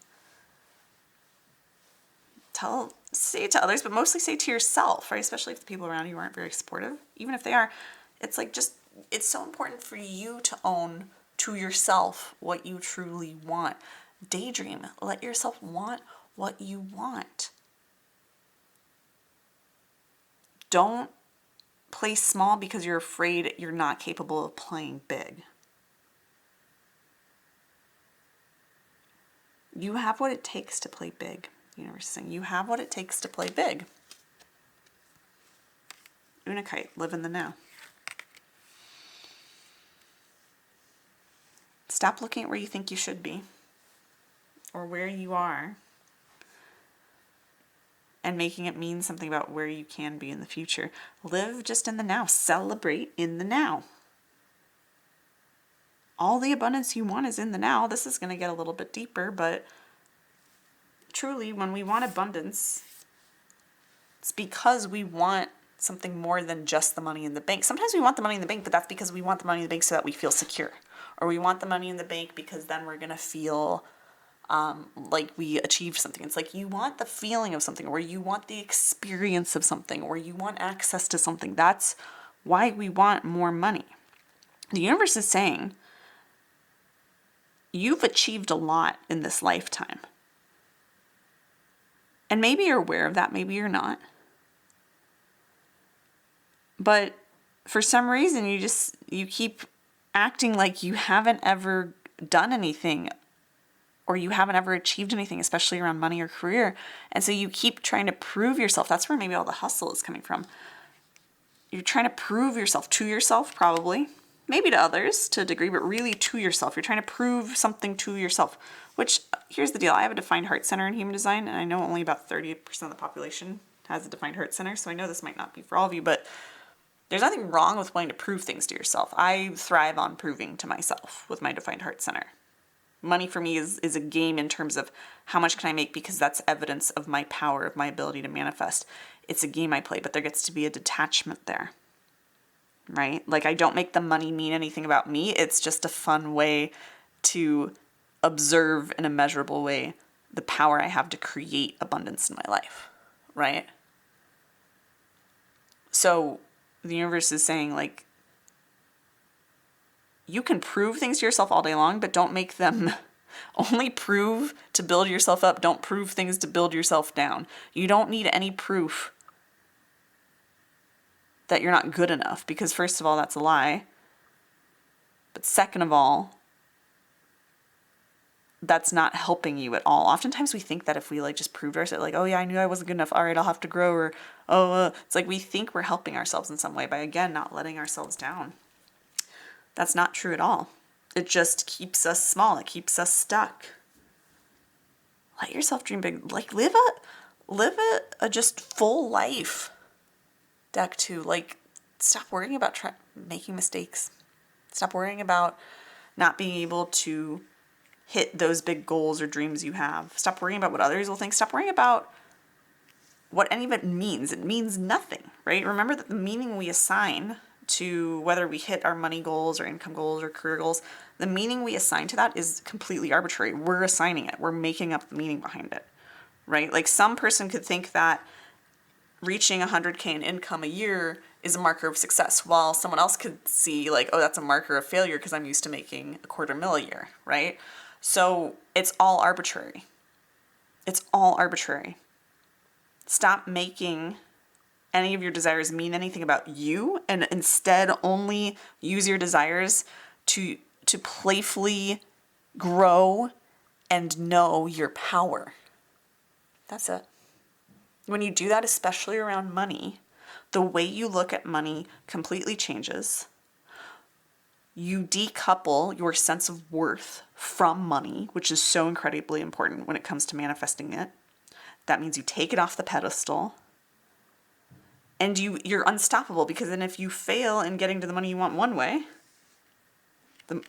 Say to others, but mostly say to yourself, right? Especially if the people around you aren't very supportive. Even if they are, it's like it's so important for you to own to yourself what you truly want. Daydream. Let yourself want what you want. Don't play small because you're afraid you're not capable of playing big. You have what it takes to play big. The universe is saying you have what it takes to play big. Unakite, live in the now. Stop looking at where you think you should be or where you are and making it mean something about where you can be in the future. Live just in the now. Celebrate in the now. All the abundance you want is in the now. This is going to get a little bit deeper, but truly, when we want abundance, it's because we want something more than just the money in the bank. Sometimes we want the money in the bank, but that's because we want the money in the bank so that we feel secure. Or we want the money in the bank because then we're going to feel like we achieved something. It's like you want the feeling of something, or you want the experience of something, or you want access to something. That's why we want more money. The universe is saying, you've achieved a lot in this lifetime. And maybe you're aware of that, maybe you're not. But for some reason, you keep acting like you haven't ever done anything, or you haven't ever achieved anything, especially around money or career. And so you keep trying to prove yourself. That's where maybe all the hustle is coming from. You're trying to prove yourself to yourself, probably, maybe to others to a degree, but really to yourself. You're trying to prove something to yourself, which, here's the deal. I have a defined heart center in human design, and I know only about 30% of the population has a defined heart center. So I know this might not be for all of you, but there's nothing wrong with wanting to prove things to yourself. I thrive on proving to myself with my defined heart center. Money for me is a game in terms of how much can I make, because that's evidence of my power, of my ability to manifest. It's a game I play, but there gets to be a detachment there, right? Like, I don't make the money mean anything about me. It's just a fun way to observe in a measurable way the power I have to create abundance in my life, right? So the universe is saying, like, you can prove things to yourself all day long, but don't make them only prove to build yourself up. Don't prove things to build yourself down. You don't need any proof that you're not good enough, because first of all, that's a lie. But second of all, that's not helping you at all. Oftentimes we think that if we just proved ourselves, like, oh yeah, I knew I wasn't good enough. All right, I'll have to grow. Or, it's like we think we're helping ourselves in some way by, again, not letting ourselves down. That's not true at all. It just keeps us small. It keeps us stuck. Let yourself dream big. Like, live a just full life. Deck 2. Like, stop worrying about making mistakes. Stop worrying about not being able to hit those big goals or dreams you have. Stop worrying about what others will think. Stop worrying about what any of it means. It means nothing, right? Remember that the meaning we assign to whether we hit our money goals or income goals or career goals, the meaning we assign to that is completely arbitrary. We're assigning it. We're making up the meaning behind it, right? Like, some person could think that reaching 100K in income a year is a marker of success, while someone else could see like, oh, that's a marker of failure because I'm used to making $250,000 a year, right? So it's all arbitrary. It's all arbitrary. Stop making any of your desires mean anything about you, and instead only use your desires to playfully grow and know your power. That's it. When you do that, especially around money, the way you look at money completely changes. You decouple your sense of worth from money, which is so incredibly important when it comes to manifesting it. That means you take it off the pedestal. And you're unstoppable, because then if you fail in getting to the money you want one way,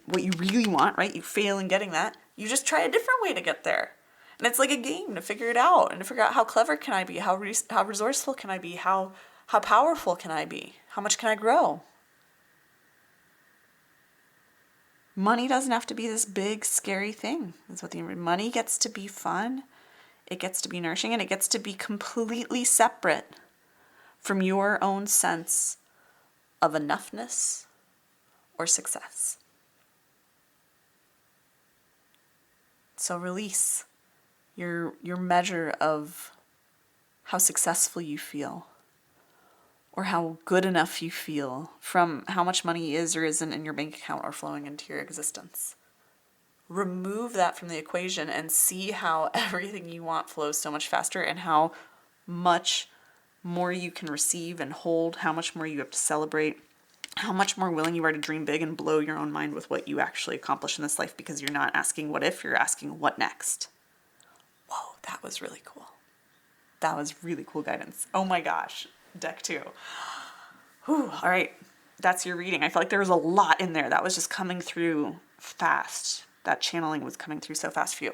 what you really want, right? You fail in getting that, you just try a different way to get there. And it's like a game to figure it out, and to figure out how clever can I be, how resourceful can I be, how powerful can I be, how much can I grow. Money doesn't have to be this big, scary thing. That's what money gets to be fun, it gets to be nourishing, and it gets to be completely separate from your own sense of enoughness or success. So release your measure of how successful you feel, or how good enough you feel, from how much money is or isn't in your bank account or flowing into your existence. Remove that from the equation and see how everything you want flows so much faster, and how much more you can receive and hold, how much more you have to celebrate, how much more willing you are to dream big and blow your own mind with what you actually accomplish in this life, because you're not asking what if, you're asking what next. Whoa, that was really cool. That was really cool guidance. Oh my gosh, deck 2. Whew, all right, that's your reading. I feel like there was a lot in there that was just coming through fast. That channeling was coming through so fast for you.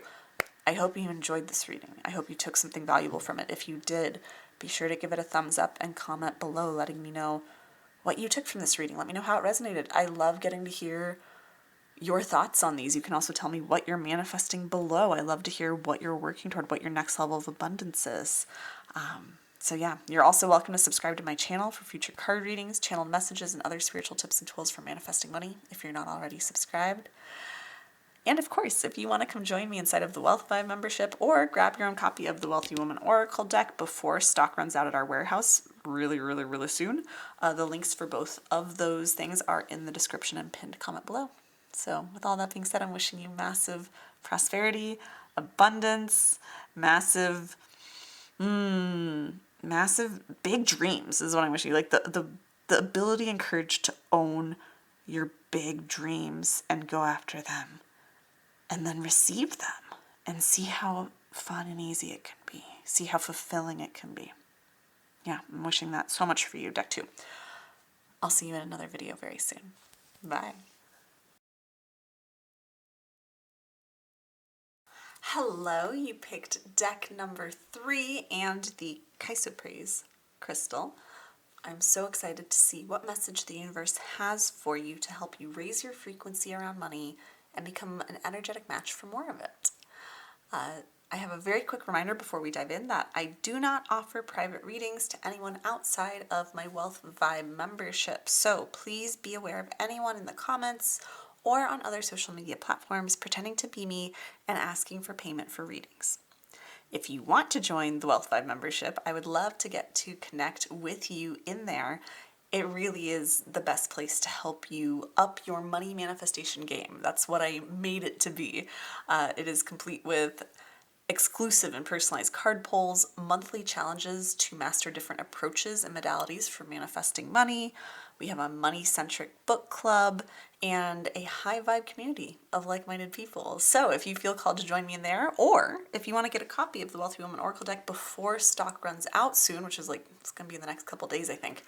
I hope you enjoyed this reading. I hope you took something valuable from it. If you did, be sure to give it a thumbs up and comment below letting me know what you took from this reading. Let me know how it resonated. I love getting to hear your thoughts on these. You can also tell me what you're manifesting below. I love to hear what you're working toward, what your next level of abundance is. So yeah, you're also welcome to subscribe to my channel for future card readings, channeled messages, and other spiritual tips and tools for manifesting money if you're not already subscribed. And of course, if you want to come join me inside of the Wealth Vibe membership or grab your own copy of the Wealthy Woman Oracle deck before stock runs out at our warehouse really soon, the links for both of those things are in the description and pinned comment below. So with all that being said, I'm wishing you massive prosperity, abundance, massive big dreams is what I'm wishing you. Like the ability and courage to own your big dreams and go after them and then receive them and see how fun and easy it can be. See how fulfilling it can be. Yeah, I'm wishing that so much for you, Deck 2. I'll see you in another video very soon. Bye. Hello, you picked deck number 3 and the Chrysoprase crystal. I'm so excited to see what message the universe has for you to help you raise your frequency around money and become an energetic match for more of it. I have a very quick reminder before we dive in that I do not offer private readings to anyone outside of my Wealth Vibe membership, so please be aware of anyone in the comments or on other social media platforms pretending to be me and asking for payment for readings. If you want to join the Wealth Vibe membership, I would love to get to connect with you in there. It really is the best place to help you up your money manifestation game. That's what I made it to be. It is complete with exclusive and personalized card polls, monthly challenges to master different approaches and modalities for manifesting money. We have a money-centric book club and a high vibe community of like-minded people. So if you feel called to join me in there, or if you want to get a copy of the Wealthy Woman Oracle deck before stock runs out soon, which is it's going to be in the next couple days, I think,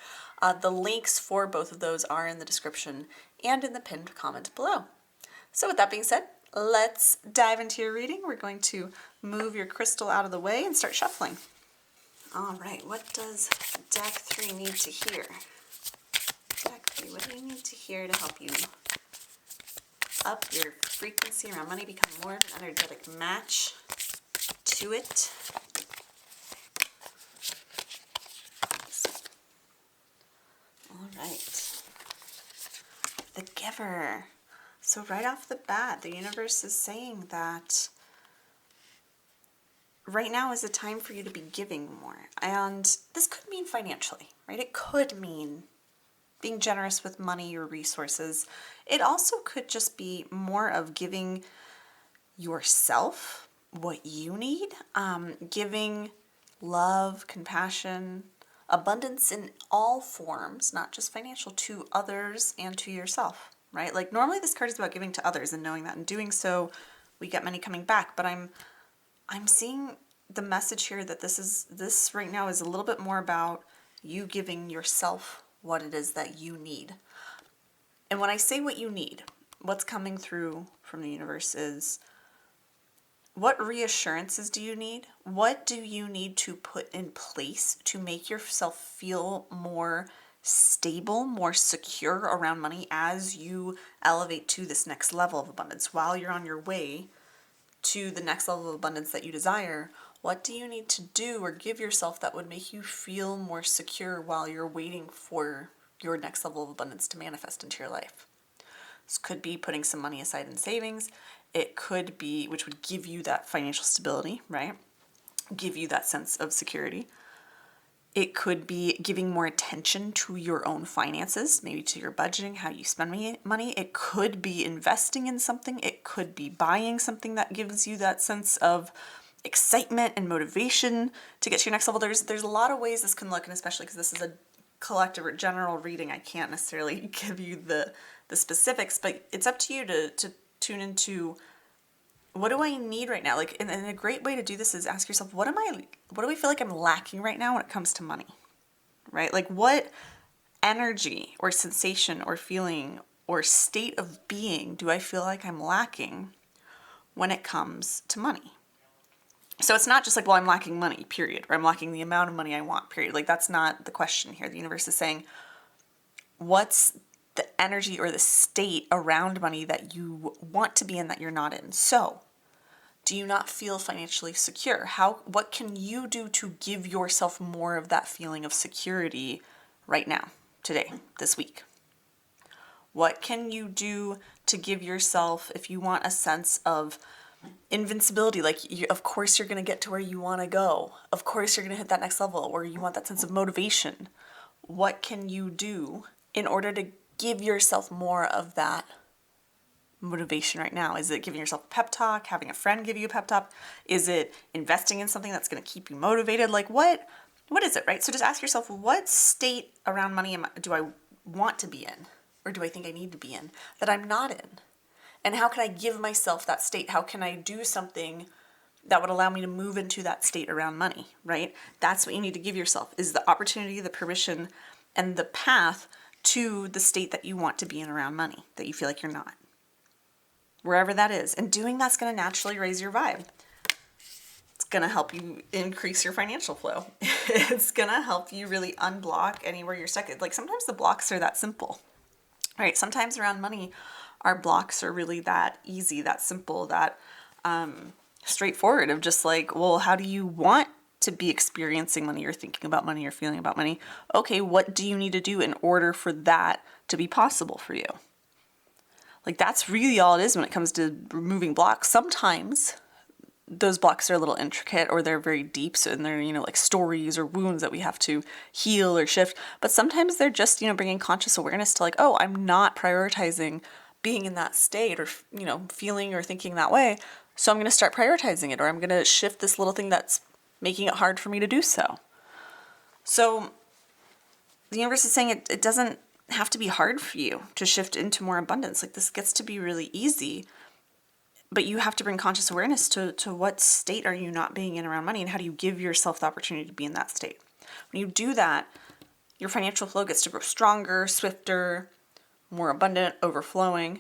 the links for both of those are in the description and in the pinned comment below. So with that being said, let's dive into your reading. We're going to move your crystal out of the way and start shuffling. All right, what does deck 3 need to hear? Deck 3, what do you need to hear to help you up your frequency around money, become more of an energetic match to it? All right. The Giver. So right off the bat, the universe is saying that right now is a time for you to be giving more. And this could mean financially, right? It could mean being generous with money or resources. It also could just be more of giving yourself what you need, giving love, compassion, abundance in all forms, not just financial, to others and to yourself, right? Like normally this card is about giving to others and knowing that in doing so, we get money coming back. But I'm seeing the message here that this right now is a little bit more about you giving yourself what it is that you need. And when I say what you need, what's coming through from the universe is, what reassurances do you need? What do you need to put in place to make yourself feel more stable, more secure around money as you elevate to this next level of abundance? While you're on your way to the next level of abundance that you desire, what do you need to do or give yourself that would make you feel more secure while you're waiting for your next level of abundance to manifest into your life? This could be putting some money aside in savings. It could be, which would give you that financial stability, right? Give you that sense of security. It could be giving more attention to your own finances, maybe to your budgeting, how you spend money. It could be investing in something. It could be buying something that gives you that sense of excitement and motivation to get to your next level. There's a lot of ways this can look, and especially because this is a collective or general reading, I can't necessarily give you the specifics, but it's up to you to tune into, what do I need right now? Like, and a great way to do this is ask yourself, what do I feel like I'm lacking right now when it comes to money, right? Like, what energy or sensation or feeling or state of being do I feel like I'm lacking when it comes to money? So it's not just like, well, I'm lacking money, period, or I'm lacking the amount of money I want, period. Like, that's not the question here. The universe is saying, what's the energy or the state around money that you want to be in that you're not in? So, do you not feel financially secure? What can you do to give yourself more of that feeling of security right now, today, this week? What can you do to give yourself, if you want a sense of invincibility, like of course you're going to get to where you want to go. Of course you're going to hit that next level, or you want that sense of motivation. What can you do in order to give yourself more of that motivation right now? Is it giving yourself a pep talk, having a friend give you a pep talk? Is it investing in something that's going to keep you motivated? Like what is it, right? So just ask yourself, what state around money do I want to be in, or do I think I need to be in that I'm not in? And how can I give myself that state? How can I do something that would allow me to move into that state around money, right? That's what you need to give yourself, is the opportunity, the permission, and the path to the state that you want to be in around money, that you feel like you're not. Wherever that is. And doing that's going to naturally raise your vibe. It's going to help you increase your financial flow. It's going to help you really unblock anywhere you're stuck. Like sometimes the blocks are that simple, right? Sometimes around money, our blocks are really that easy, that simple, that straightforward of just like, well, how do you want to be experiencing money or thinking about money or feeling about money? Okay, what do you need to do in order for that to be possible for you? Like that's really all it is when it comes to removing blocks. Sometimes those blocks are a little intricate or they're very deep, so they're, like stories or wounds that we have to heal or shift. But sometimes they're just, bringing conscious awareness to like, oh, I'm not prioritizing being in that state or, feeling or thinking that way. So I'm going to start prioritizing it, or I'm going to shift this little thing that's making it hard for me to do so. So the universe is saying it doesn't have to be hard for you to shift into more abundance. Like this gets to be really easy, but you have to bring conscious awareness to what state are you not being in around money, and how do you give yourself the opportunity to be in that state. When you do that, your financial flow gets to grow stronger, swifter, more abundant, overflowing,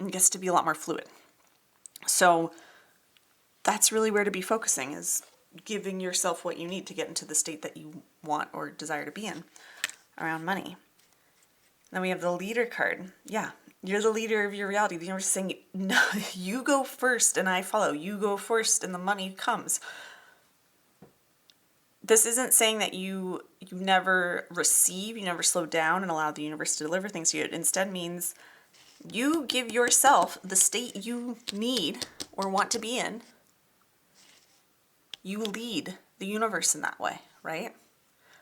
and gets to be a lot more fluid. So that's really where to be focusing, is giving yourself what you need to get into the state that you want or desire to be in around money. Then we have the leader card. Yeah, you're the leader of your reality. The universe is saying, no, you go first and I follow. You go first and the money comes. This isn't saying that you never receive, you never slow down and allow the universe to deliver things to you. It instead means you give yourself the state you need or want to be in. You lead the universe in that way, right?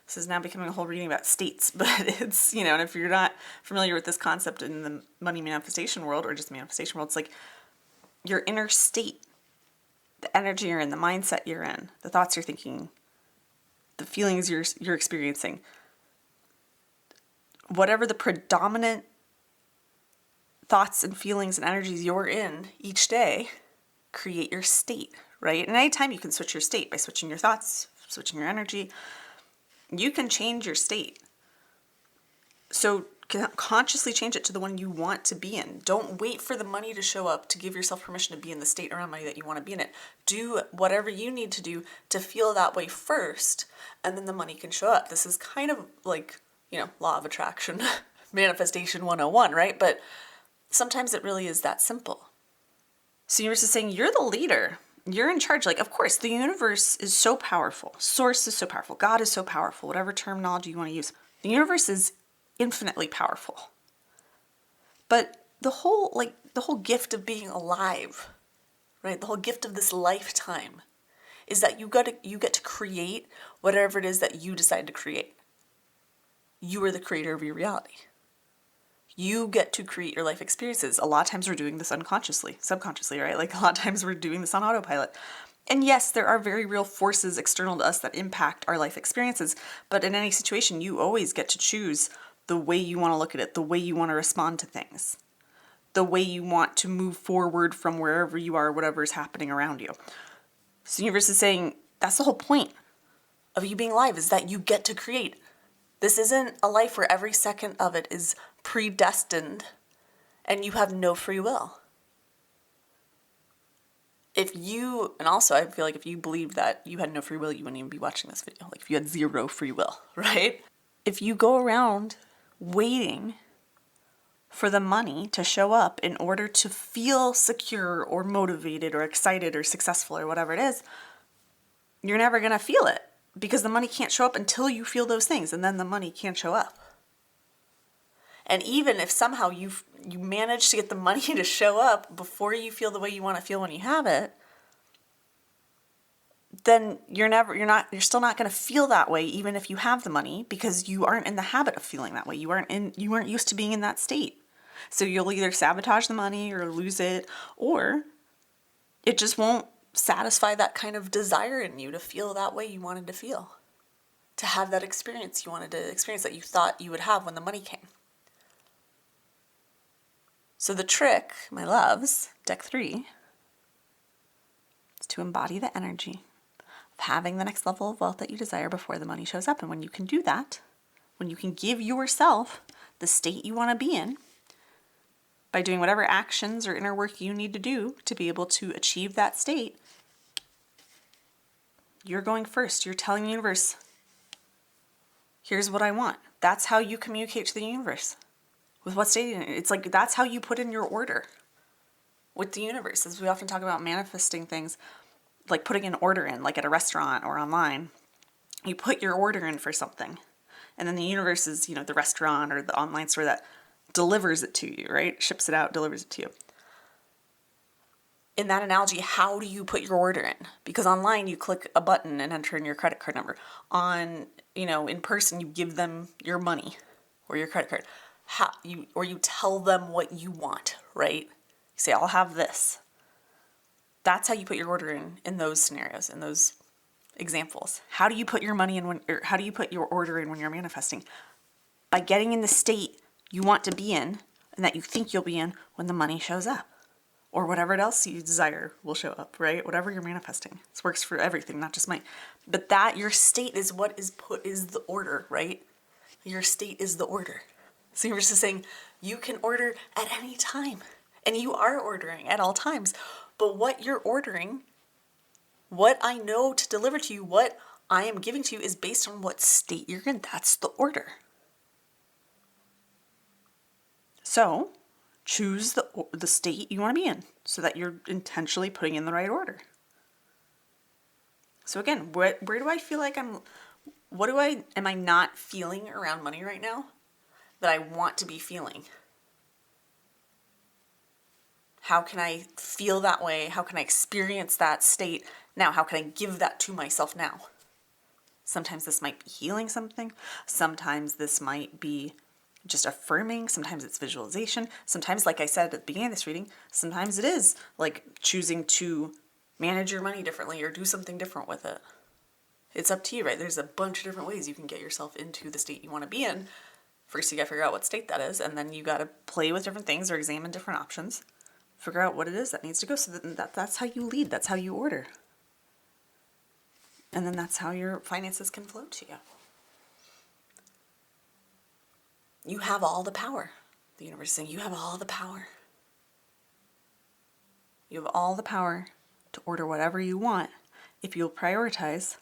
This is now becoming a whole reading about states, but it's, and if you're not familiar with this concept in the money manifestation world or just manifestation world, it's like your inner state, the energy you're in, the mindset you're in, the thoughts you're thinking, the feelings you're experiencing, whatever the predominant thoughts and feelings and energies you're in each day, create your state, right? And anytime you can switch your state by switching your thoughts, switching your energy, you can change your state. So consciously change it to the one you want to be in. Don't wait for the money to show up to give yourself permission to be in the state around money that you want to be in it. Do whatever you need to do to feel that way first, and then the money can show up. This is kind of like, law of attraction, manifestation 101, right? But sometimes it really is that simple. So universe is saying, you're the leader. You're in charge. Like, of course, the universe is so powerful. Source is so powerful. God is so powerful. Whatever terminology you want to use. The universe is infinitely powerful. But the whole gift of being alive, right? The whole gift of this lifetime is that you get to create whatever it is that you decide to create. You are the creator of your reality. You get to create your life experiences. A lot of times we're doing this unconsciously, subconsciously, right? Like a lot of times we're doing this on autopilot. And yes, there are very real forces external to us that impact our life experiences. But in any situation, you always get to choose the way you want to look at it, the way you want to respond to things, the way you want to move forward from wherever you are, whatever is happening around you. So the universe is saying that's the whole point of you being alive, is that you get to create. This isn't a life where every second of it is predestined and you have no free will. And also I feel like if you believed that you had no free will, you wouldn't even be watching this video. Like if you had zero free will, right? If you go around waiting for the money to show up in order to feel secure or motivated or excited or successful or whatever it is, you're never going to feel it because the money can't show up until you feel those things, and then the money can't show up. And even if somehow you manage to get the money to show up before you feel the way you want to feel when you have it, then you're still not going to feel that way even if you have the money, because you aren't in the habit of feeling that way. You weren't used to being in that state. So you'll either sabotage the money or lose it, or it just won't satisfy that kind of desire in you to feel that way you wanted to feel, to have that experience you wanted to experience that you thought you would have when the money came. So the trick, my loves, deck 3, is to embody the energy of having the next level of wealth that you desire before the money shows up. And when you can do that, when you can give yourself the state you want to be in by doing whatever actions or inner work you need to do to be able to achieve that state, you're going first. You're telling the universe, here's what I want. That's how you communicate to the universe. With what state in it. It's like that's how you put in your order with the universe. As we often talk about manifesting things, like putting an order in, like at a restaurant or online. You put your order in for something, and then the universe is, the restaurant or the online store that delivers it to you, right? Ships it out, delivers it to you. In that analogy, how do you put your order in? Because online you click a button and enter in your credit card number. In person you give them your money or your credit card. You tell them what you want, right? You say, I'll have this. That's how you put your order in those scenarios, in those examples. How do you put your money in how do you put your order in when you're manifesting? By getting in the state you want to be in and that you think you'll be in when the money shows up. Or whatever else you desire will show up, right? Whatever you're manifesting. This works for everything, not just money. But that your state is what is the order, right? Your state is the order. So you're just saying you can order at any time, and you are ordering at all times. But what you're ordering, what I know to deliver to you, what I am giving to you is based on what state you're in. That's the order. So choose the state you want to be in so that you're intentionally putting in the right order. So again, where do I feel like am I not feeling around money right now that I want to be feeling? How can I feel that way? How can I experience that state now? How can I give that to myself now? Sometimes this might be healing something. Sometimes this might be just affirming. Sometimes it's visualization. Sometimes, like I said at the beginning of this reading, sometimes it is like choosing to manage your money differently or do something different with it. It's up to you, right? There's a bunch of different ways you can get yourself into the state you want to be in. First, you got to figure out what state that is, and then you got to play with different things or examine different options. Figure out what it is that needs to go, so that's how you lead. That's how you order. And then that's how your finances can flow to you. You have all the power. The universe is saying you have all the power. You have all the power to order whatever you want if you'll prioritize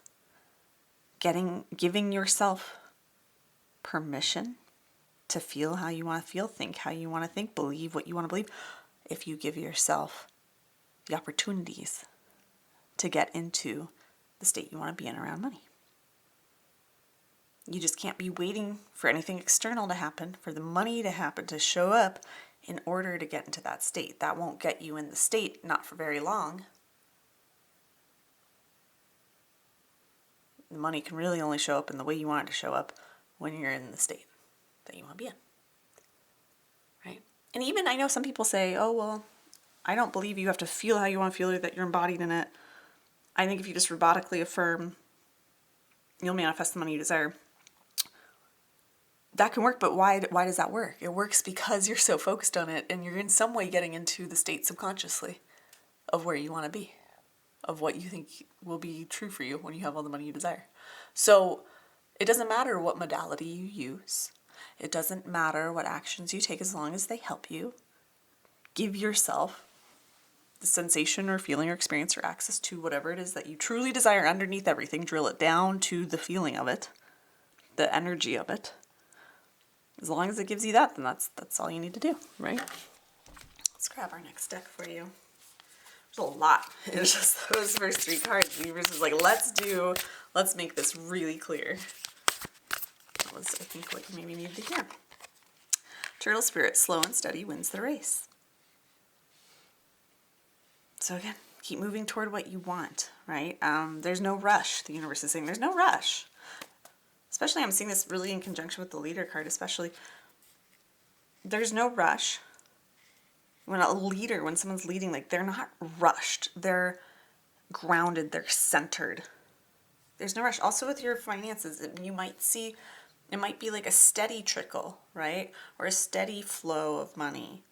giving yourself permission to feel how you want to feel, think how you want to think, believe what you want to believe. If you give yourself the opportunities to get into the state you want to be in around money. You just can't be waiting for anything external to happen, for the money to happen, to show up in order to get into that state. That won't get you in the state, not for very long. The money can really only show up in the way you want it to show up when you're in the state that you want to be in. Right? And even I know some people say, oh, well, I don't believe you have to feel how you want to feel or that you're embodied in it. I think if you just robotically affirm, you'll manifest the money you desire. That can work, but why does that work? It works because you're so focused on it and you're in some way getting into the state subconsciously of where you want to be, of what you think will be true for you when you have all the money you desire. So it doesn't matter what modality you use. It doesn't matter what actions you take as long as they help you. Give yourself the sensation or feeling or experience or access to whatever it is that you truly desire underneath everything. Drill it down to the feeling of it, the energy of it. As long as it gives you that, then that's all you need to do, right? Let's grab our next deck for you. There's a lot. It's just those first 3 cards. The universe is like, let's make this really clear. That was, I think, what you maybe needed to hear. Turtle spirit, slow and steady wins the race. So again, keep moving toward what you want, right? There's no rush. The universe is saying there's no rush. Especially, I'm seeing this really in conjunction with the leader card, especially. There's no rush. When someone's leading, like, they're not rushed. They're grounded. They're centered. There's no rush. Also with your finances, you might see, it might be like a steady trickle, right? Or a steady flow of money.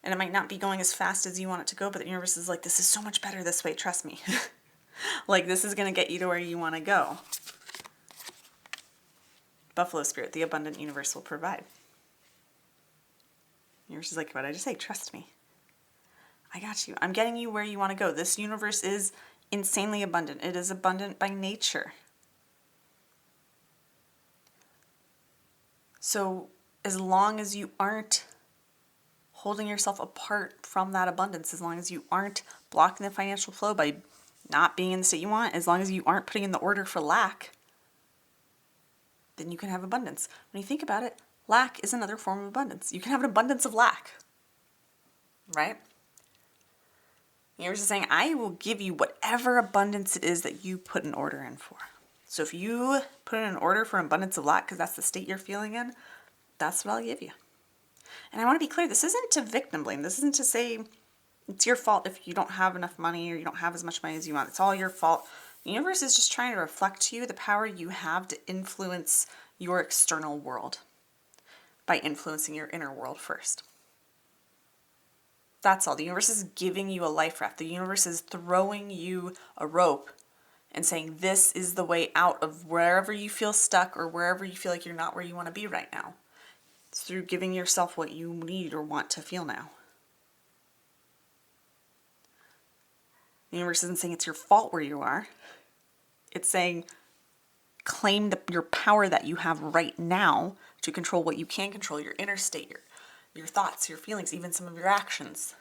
And it might not be going as fast as you want it to go, but the universe is like, this is so much better this way, trust me. Like, this is going to get you to where you want to go. Buffalo spirit, the abundant universe will provide. The universe is like, what did I just say? Trust me. I got you. I'm getting you where you want to go. This universe is insanely abundant. It is abundant by nature. So as long as you aren't holding yourself apart from that abundance, as long as you aren't blocking the financial flow by not being in the state you want, as long as you aren't putting in the order for lack, then you can have abundance. When you think about it, lack is another form of abundance. You can have an abundance of lack, right? The universe is saying, I will give you whatever abundance it is that you put an order in for. So if you put in an order for abundance of lack, because that's the state you're feeling in, that's what I'll give you. And I want to be clear, this isn't to victim blame. This isn't to say it's your fault if you don't have enough money or you don't have as much money as you want. It's all your fault. The universe is just trying to reflect to you the power you have to influence your external world by influencing your inner world first. That's all. The universe is giving you a life raft. The universe is throwing you a rope and saying this is the way out of wherever you feel stuck or wherever you feel like you're not where you want to be right now. It's through giving yourself what you need or want to feel now. The universe isn't saying it's your fault where you are. It's saying claim your power that you have right now to control what you can control, your inner state, your thoughts, your feelings, even some of your actions.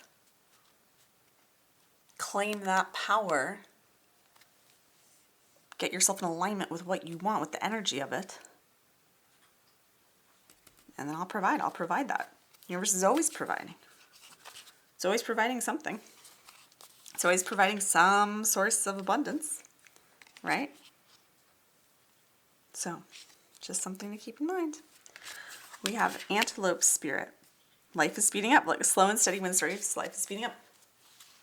Claim that power. Get yourself in alignment with what you want, with the energy of it. And then I'll provide that. The universe is always providing. It's always providing something. It's always providing some source of abundance, right? So, just something to keep in mind. We have antelope spirit. Life is speeding up. Like slow and steady wins the race. Life is speeding up.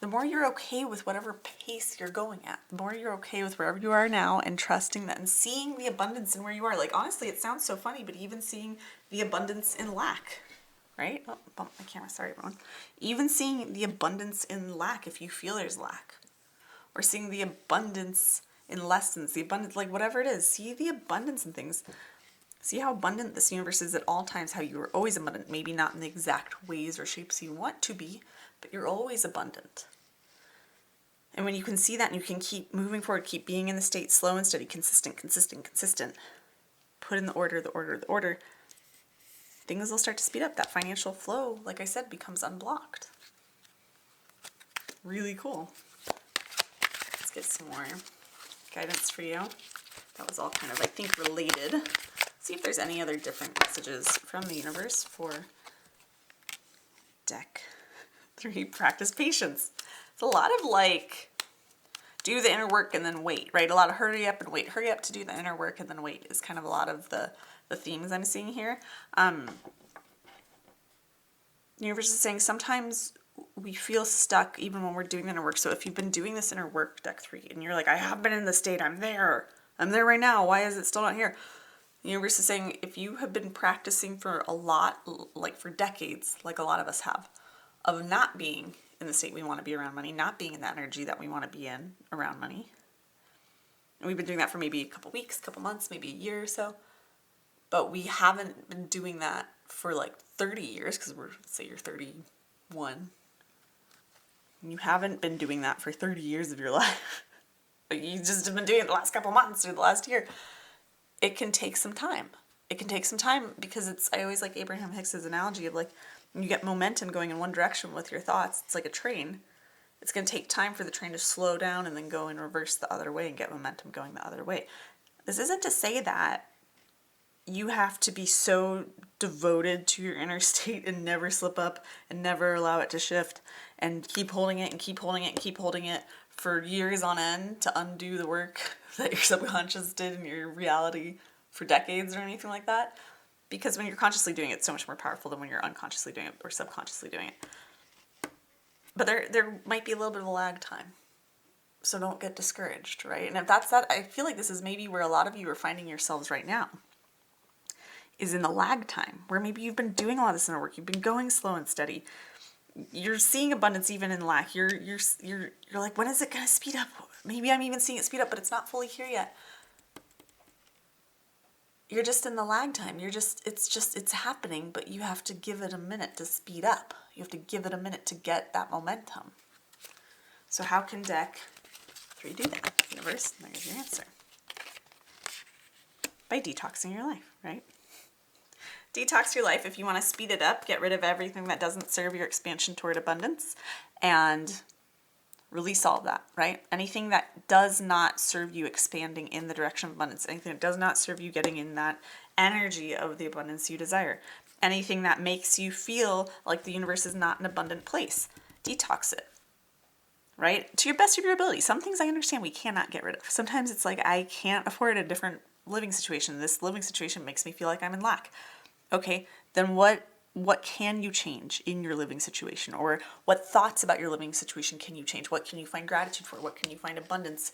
The more you're okay with whatever pace you're going at, the more you're okay with wherever you are now and trusting that and seeing the abundance in where you are. Like, honestly, it sounds so funny, but even seeing the abundance in lack, right? Oh, bump my camera. Sorry, everyone. Even seeing the abundance in lack if you feel there's lack. Or seeing the abundance in lessons, the abundance, like whatever it is. See the abundance in things. See how abundant this universe is at all times, how you are always abundant. Maybe not in the exact ways or shapes you want to be, but you're always abundant. And when you can see that and you can keep moving forward, keep being in the state, slow and steady, consistent, put in the order, things will start to speed up. That financial flow, like I said, becomes unblocked. Really cool. Let's get some more guidance for you. That was all kind of, I think, related. See if there's any other different messages from the universe for deck 3, practice patience. It's a lot of like, do the inner work and then wait, right? A lot of hurry up and wait. Hurry up to do the inner work and then wait is kind of a lot of the themes I'm seeing here. The universe is saying sometimes we feel stuck even when we're doing the inner work. So if you've been doing this inner work, deck 3, and you're like, I have been in the state, I'm there right now. Why is it still not here? The universe is saying if you have been practicing for a lot, like for decades, like a lot of us have, of not being in the state we want to be around money, not being in that energy that we want to be in around money. And we've been doing that for maybe a couple weeks, couple months, maybe a year or so. But we haven't been doing that for like 30 years, because let's say you're 31. and you haven't been doing that for 30 years of your life, you just have been doing it the last couple months or the last year, it can take some time. It can take some time because I always like Abraham Hicks's analogy of like, when you get momentum going in one direction with your thoughts, it's like a train. It's going to take time for the train to slow down and then go in reverse the other way and get momentum going the other way. This isn't to say that you have to be so devoted to your inner state and never slip up and never allow it to shift and keep holding it and keep holding it and keep holding it for years on end to undo the work that your subconscious did in your reality for decades or anything like that. Because when you're consciously doing it, it's so much more powerful than when you're unconsciously doing it or subconsciously doing it. But there might be a little bit of a lag time. So don't get discouraged, right? And if that's that, I feel like this is maybe where a lot of you are finding yourselves right now, is in the lag time, where maybe you've been doing a lot of this inner work, you've been going slow and steady, you're seeing abundance even in lack, you're like, when is it going to speed up? Maybe I'm even seeing it speed up, but it's not fully here yet. You're just in the lag time. It's happening, but you have to give it a minute to speed up. You have to give it a minute to get that momentum. So how can deck 3 do that? Universe, there's your answer. By detoxing your life, right? Detox your life if you want to speed it up, get rid of everything that doesn't serve your expansion toward abundance, and release all of that, right? Anything that does not serve you expanding in the direction of abundance, anything that does not serve you getting in that energy of the abundance you desire, anything that makes you feel like the universe is not an abundant place, detox it, right? To your best of your ability. Some things I understand we cannot get rid of. Sometimes it's like, I can't afford a different living situation. This living situation makes me feel like I'm in lack. Okay, then what can you change in your living situation? Or what thoughts about your living situation can you change? What can you find gratitude for? What can you find abundance?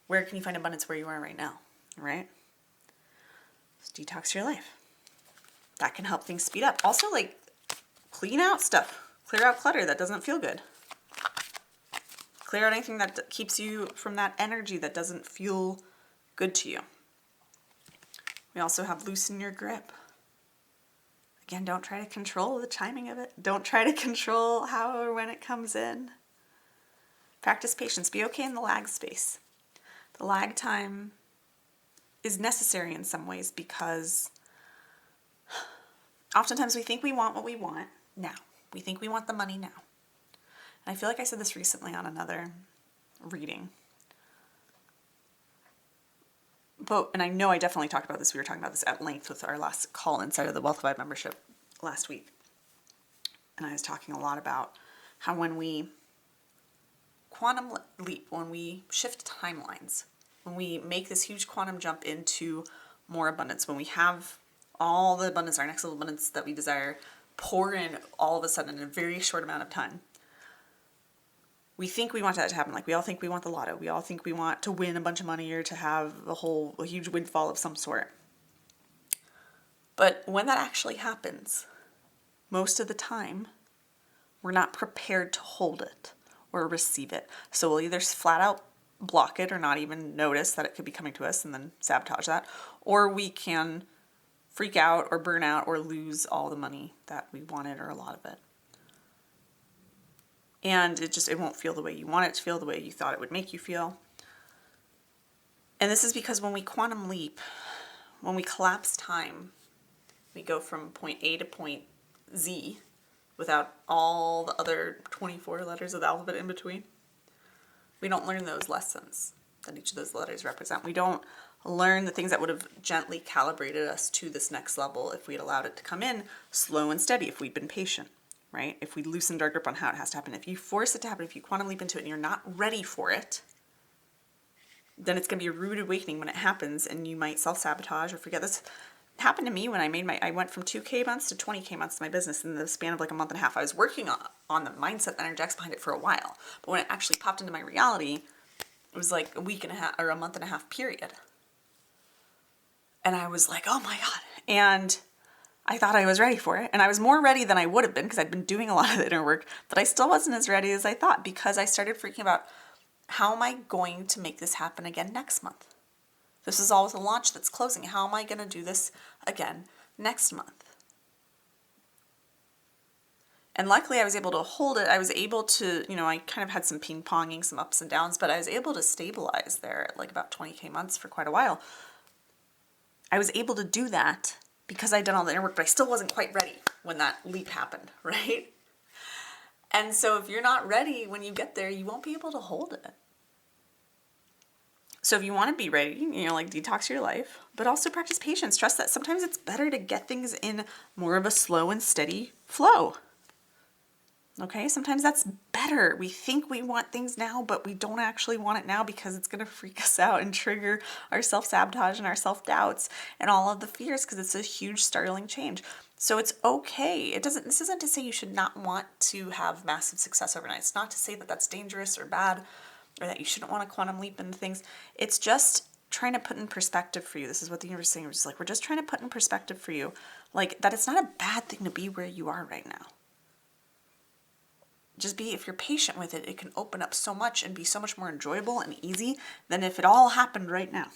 Where can you find abundance where you are right now, right? Just detox your life. That can help things speed up. Also, like, clean out stuff. Clear out clutter that doesn't feel good. Clear out anything that keeps you from that energy that doesn't feel good to you. We also have loosen your grip. Again, don't try to control the timing of it. Don't try to control how or when it comes in. Practice patience. Be okay in the lag space. The lag time is necessary in some ways because oftentimes we think we want what we want now. We think we want the money now. And I feel like I said this recently on another reading. And I know I definitely talked about this. We were talking about this at length with our last call inside of the Wealth Vibe membership last week. And I was talking a lot about how when we quantum leap, when we shift timelines, when we make this huge quantum jump into more abundance, when we have all the abundance, our next level abundance that we desire, pour in all of a sudden in a very short amount of time, we think we want that to happen. Like, we all think we want the lotto. We all think we want to win a bunch of money or to have a huge windfall of some sort. But when that actually happens, most of the time, we're not prepared to hold it or receive it. So we'll either flat out block it or not even notice that it could be coming to us and then sabotage that. Or we can freak out or burn out or lose all the money that we wanted or a lot of it. And it won't feel the way you want it to feel, the way you thought it would make you feel. And this is because when we quantum leap, when we collapse time, we go from point A to point Z without all the other 24 letters of the alphabet in between. We don't learn those lessons that each of those letters represent. We don't learn the things that would have gently calibrated us to this next level if we had allowed it to come in slow and steady, if we'd been patient. Right? If we loosened our grip on how it has to happen, if you force it to happen, if you quantum leap into it and you're not ready for it, then it's going to be a rude awakening when it happens and you might self-sabotage or forget. This happened to me when I went from 2K months to 20K months to my business in the span of like a month and a half. I was working on the mindset and energetics behind it for a while, but when it actually popped into my reality, it was like a week and a half or a month and a half period. And I was like, oh my God. And I thought I was ready for it, and I was more ready than I would have been because I'd been doing a lot of the inner work, but I still wasn't as ready as I thought because I started freaking about how am I going to make this happen again next month? This is all with a launch that's closing. How am I going to do this again next month? And luckily I was able to hold it. I was able to, I kind of had some ping-ponging, some ups and downs, but I was able to stabilize there at like about 20K months for quite a while. I was able to do that because I'd done all the inner work, but I still wasn't quite ready when that leap happened, right? And so if you're not ready when you get there, you won't be able to hold it. So if you want to be ready, like detox your life, but also practice patience. Trust that sometimes it's better to get things in more of a slow and steady flow. Okay, sometimes that's better. We think we want things now, but we don't actually want it now because it's going to freak us out and trigger our self-sabotage and our self-doubts and all of the fears because it's a huge startling change. So it's okay. This isn't to say you should not want to have massive success overnight. It's not to say that that's dangerous or bad or that you shouldn't want to quantum leap into things. It's just trying to put in perspective for you. This is what the universe is saying. It's like, we're just trying to put in perspective for you, like that it's not a bad thing to be where you are right now. If you're patient with it, it can open up so much and be so much more enjoyable and easy than if it all happened right now.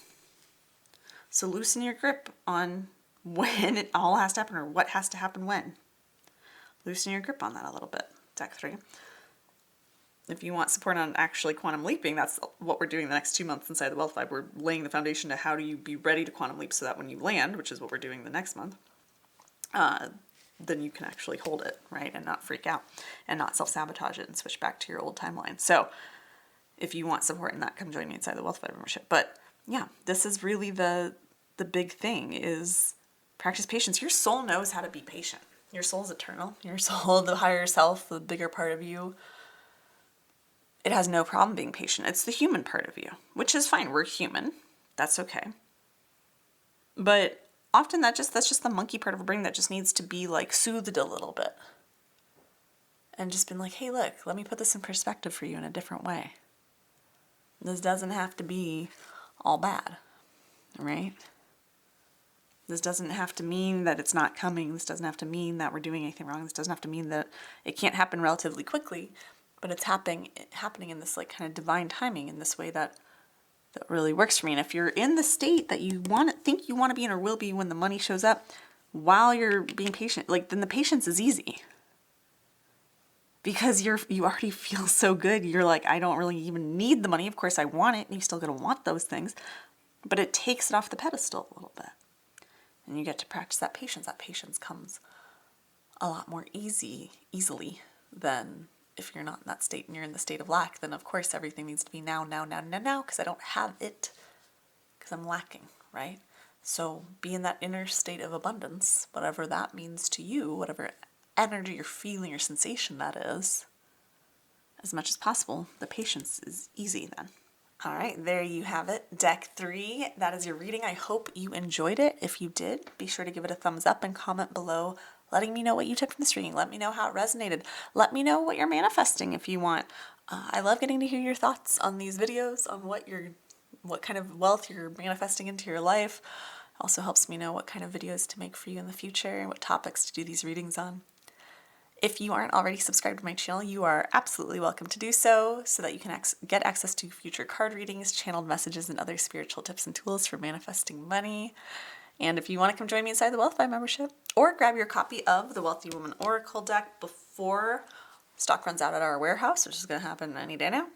So loosen your grip on when it all has to happen or what has to happen when. Loosen your grip on that a little bit. Deck 3. If you want support on actually quantum leaping, that's what we're doing the next 2 months inside the Wealth Vibe. We're laying the foundation to how do you be ready to quantum leap so that when you land, which is what we're doing the next month, then you can actually hold it, right? And not freak out and not self-sabotage it and switch back to your old timeline. So if you want support in that, come join me inside the Wealth Vibe membership. But yeah, this is really the big thing is practice patience. Your soul knows how to be patient. Your soul is eternal. Your soul, the higher self, the bigger part of you, it has no problem being patient. It's the human part of you, which is fine. We're human. That's okay. But often that's just the monkey part of our brain that just needs to be like soothed a little bit. And just been like, hey, look, let me put this in perspective for you in a different way. This doesn't have to be all bad, right? This doesn't have to mean that it's not coming. This doesn't have to mean that we're doing anything wrong. This doesn't have to mean that it can't happen relatively quickly, but it's happening in this like kind of divine timing in this way that really works for me. And if you're in the state that you think you want to be in or will be when the money shows up, while you're being patient, then the patience is easy. Because you already feel so good. You're like, I don't really even need the money. Of course I want it, and you're still gonna want those things. But it takes it off the pedestal a little bit. And you get to practice that patience. That patience comes a lot more easily than if you're not in that state and you're in the state of lack. Then of course everything needs to be now, because I don't have it, because I'm lacking, right? So be in that inner state of abundance, whatever that means to you, whatever energy you're feeling or sensation that is, as much as possible. The patience is easy then. All right, there you have it. Deck 3, that is your reading. I hope you enjoyed it. If you did, be sure to give it a thumbs up and comment below letting me know what you took from this reading. Let me know how it resonated. Let me know what you're manifesting if you want. I love getting to hear your thoughts on these videos, on what kind of wealth you're manifesting into your life. Also helps me know what kind of videos to make for you in the future and what topics to do these readings on. If you aren't already subscribed to my channel, you are absolutely welcome to do so that you can get access to future card readings, channeled messages, and other spiritual tips and tools for manifesting money. And if you want to come join me inside the Wealth Vibe membership, or grab your copy of the Wealthy Woman Oracle deck before stock runs out at our warehouse, which is going to happen any day now,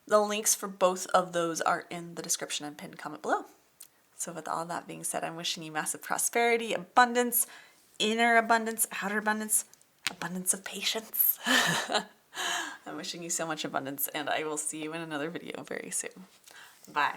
the links for both of those are in the description and pinned comment below. So with all that being said, I'm wishing you massive prosperity, abundance, inner abundance, outer abundance, abundance of patience. I'm wishing you so much abundance, and I will see you in another video very soon. Bye.